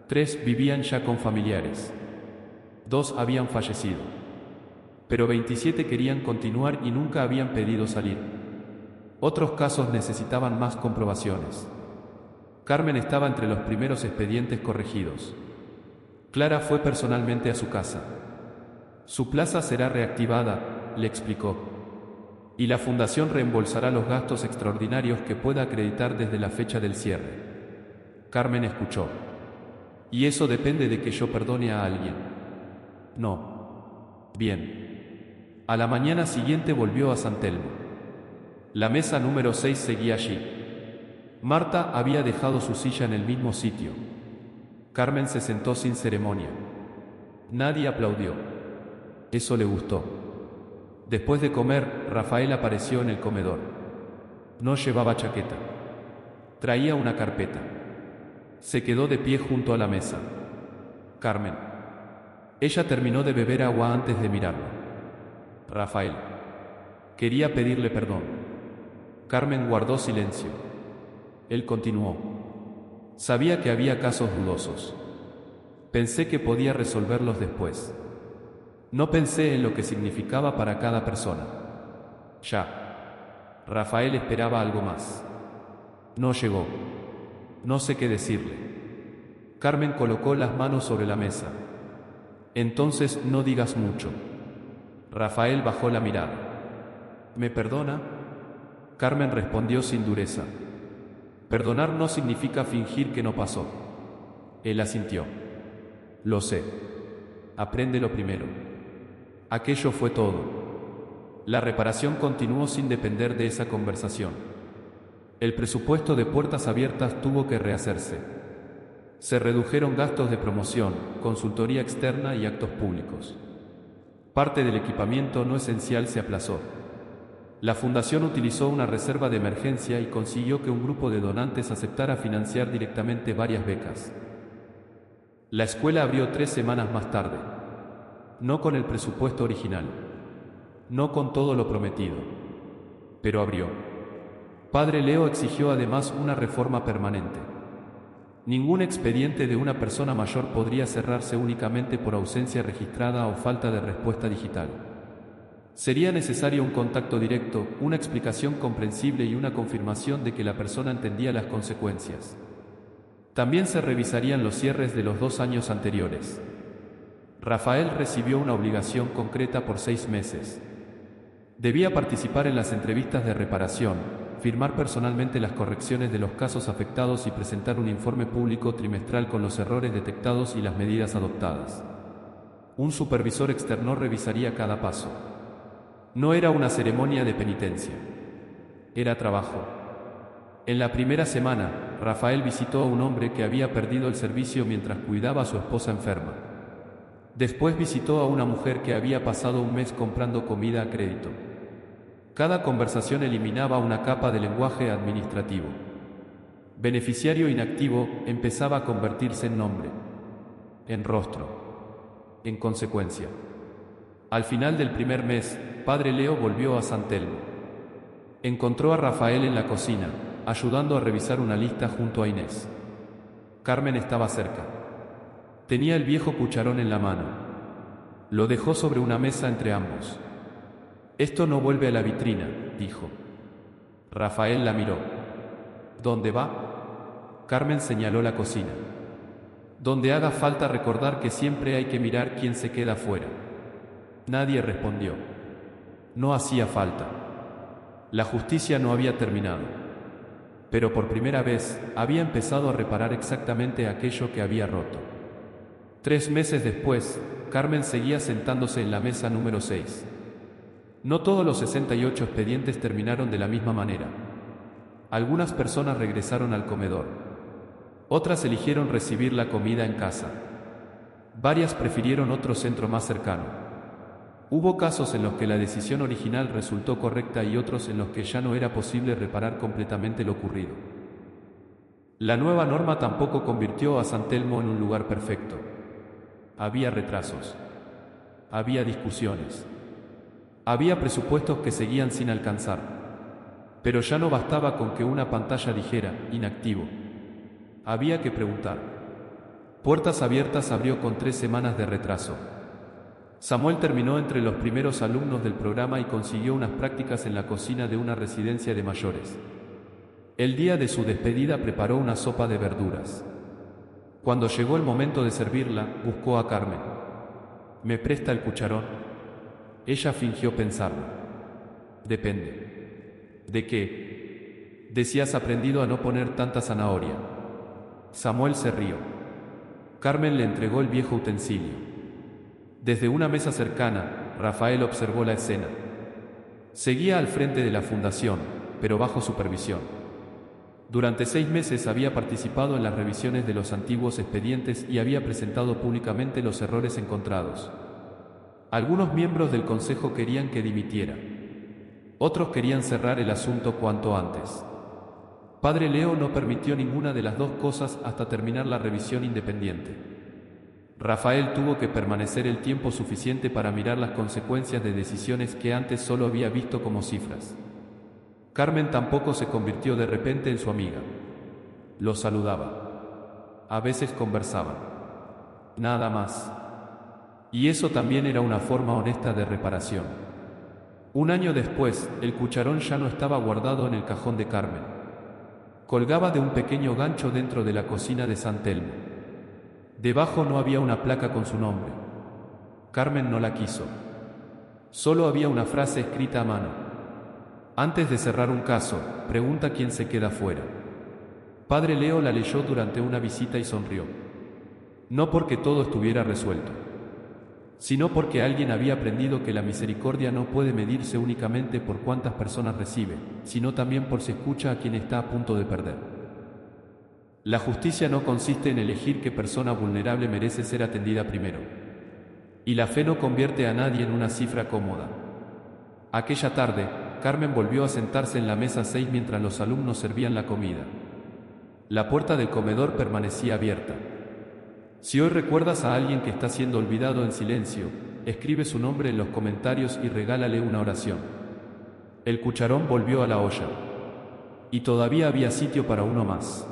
3 vivían ya con familiares. 2 habían fallecido. Pero 27 querían continuar y nunca habían pedido salir. Otros casos necesitaban más comprobaciones. Carmen estaba entre los primeros expedientes corregidos. Clara fue personalmente a su casa. Su plaza será reactivada, le explicó. Y la fundación reembolsará los gastos extraordinarios que pueda acreditar desde la fecha del cierre. Carmen escuchó. ¿Y eso depende de que yo perdone a alguien? No. Bien. A la mañana siguiente volvió a San Telmo. La mesa número 6 seguía allí. Marta había dejado su silla en el mismo sitio. Carmen se sentó sin ceremonia. Nadie aplaudió. Eso le gustó. Después de comer, Rafael apareció en el comedor. No llevaba chaqueta. Traía una carpeta. Se quedó de pie junto a la mesa. Carmen. Ella terminó de beber agua antes de mirarlo. Rafael. Quería pedirle perdón. Carmen guardó silencio. Él continuó. Sabía que había casos dudosos. Pensé que podía resolverlos después. No pensé en lo que significaba para cada persona. Ya. Rafael esperaba algo más. No llegó. No sé qué decirle. Carmen colocó las manos sobre la mesa. Entonces no digas mucho. Rafael bajó la mirada. ¿Me perdona? Carmen respondió sin dureza. Perdonar no significa fingir que no pasó. Él asintió. Lo sé. Aprende lo primero. Aquello fue todo. La reparación continuó sin depender de esa conversación. El presupuesto de puertas abiertas tuvo que rehacerse. Se redujeron gastos de promoción, consultoría externa y actos públicos. Parte del equipamiento no esencial se aplazó. La fundación utilizó una reserva de emergencia y consiguió que un grupo de donantes aceptara financiar directamente varias becas. La escuela abrió 3 semanas más tarde. No con el presupuesto original. No con todo lo prometido. Pero abrió. Padre Leo exigió además una reforma permanente. Ningún expediente de una persona mayor podría cerrarse únicamente por ausencia registrada o falta de respuesta digital. Sería necesario un contacto directo, una explicación comprensible y una confirmación de que la persona entendía las consecuencias. También se revisarían los cierres de los 2 años anteriores. Rafael recibió una obligación concreta por 6 meses. Debía participar en las entrevistas de reparación, firmar personalmente las correcciones de los casos afectados y presentar un informe público trimestral con los errores detectados y las medidas adoptadas. Un supervisor externo revisaría cada paso. No era una ceremonia de penitencia. Era trabajo. En la primera semana, Rafael visitó a un hombre que había perdido el servicio mientras cuidaba a su esposa enferma. Después visitó a una mujer que había pasado un mes comprando comida a crédito. Cada conversación eliminaba una capa de lenguaje administrativo. Beneficiario inactivo empezaba a convertirse en nombre, en rostro, en consecuencia. Al final del primer mes, Padre Leo volvió a San Telmo. Encontró a Rafael en la cocina, ayudando a revisar una lista junto a Inés. Carmen estaba cerca. Tenía el viejo cucharón en la mano. Lo dejó sobre una mesa entre ambos. Esto no vuelve a la vitrina, dijo. Rafael la miró. ¿Dónde va? Carmen señaló la cocina. Donde haga falta recordar que siempre hay que mirar quién se queda fuera. Nadie respondió. No hacía falta. La justicia no había terminado. Pero por primera vez, había empezado a reparar exactamente aquello que había roto. 3 meses después, Carmen seguía sentándose en la mesa número 6. No todos los 68 expedientes terminaron de la misma manera. Algunas personas regresaron al comedor. Otras eligieron recibir la comida en casa. Varias prefirieron otro centro más cercano. Hubo casos en los que la decisión original resultó correcta y otros en los que ya no era posible reparar completamente lo ocurrido. La nueva norma tampoco convirtió a San Telmo en un lugar perfecto. Había retrasos. Había discusiones. Había presupuestos que seguían sin alcanzar. Pero ya no bastaba con que una pantalla dijera, inactivo. Había que preguntar. Puertas Abiertas abrió con 3 semanas de retraso. Samuel terminó entre los primeros alumnos del programa y consiguió unas prácticas en la cocina de una residencia de mayores. El día de su despedida preparó una sopa de verduras. Cuando llegó el momento de servirla, buscó a Carmen. ¿Me presta el cucharón? Ella fingió pensarlo. Depende. ¿De qué? De si has aprendido a no poner tanta zanahoria. Samuel se rió. Carmen le entregó el viejo utensilio. Desde una mesa cercana, Rafael observó la escena. Seguía al frente de la fundación, pero bajo supervisión. Durante 6 meses había participado en las revisiones de los antiguos expedientes y había presentado públicamente los errores encontrados. Algunos miembros del consejo querían que dimitiera. Otros querían cerrar el asunto cuanto antes. Padre Leo no permitió ninguna de las dos cosas hasta terminar la revisión independiente. Rafael tuvo que permanecer el tiempo suficiente para mirar las consecuencias de decisiones que antes solo había visto como cifras. Carmen tampoco se convirtió de repente en su amiga. Lo saludaba. A veces conversaban. Nada más. Y eso también era una forma honesta de reparación. Un año después, el cucharón ya no estaba guardado en el cajón de Carmen. Colgaba de un pequeño gancho dentro de la cocina de San Telmo. Debajo no había una placa con su nombre. Carmen no la quiso. Solo había una frase escrita a mano. Antes de cerrar un caso, pregunta quién se queda fuera. Padre Leo la leyó durante una visita y sonrió. No porque todo estuviera resuelto, sino porque alguien había aprendido que la misericordia no puede medirse únicamente por cuántas personas recibe, sino también por si escucha a quien está a punto de perder. La justicia no consiste en elegir qué persona vulnerable merece ser atendida primero. Y la fe no convierte a nadie en una cifra cómoda. Aquella tarde, Carmen volvió a sentarse en la mesa 6 mientras los alumnos servían la comida. La puerta del comedor permanecía abierta. Si hoy recuerdas a alguien que está siendo olvidado en silencio, escribe su nombre en los comentarios y regálale una oración. El cucharón volvió a la olla. Y todavía había sitio para uno más.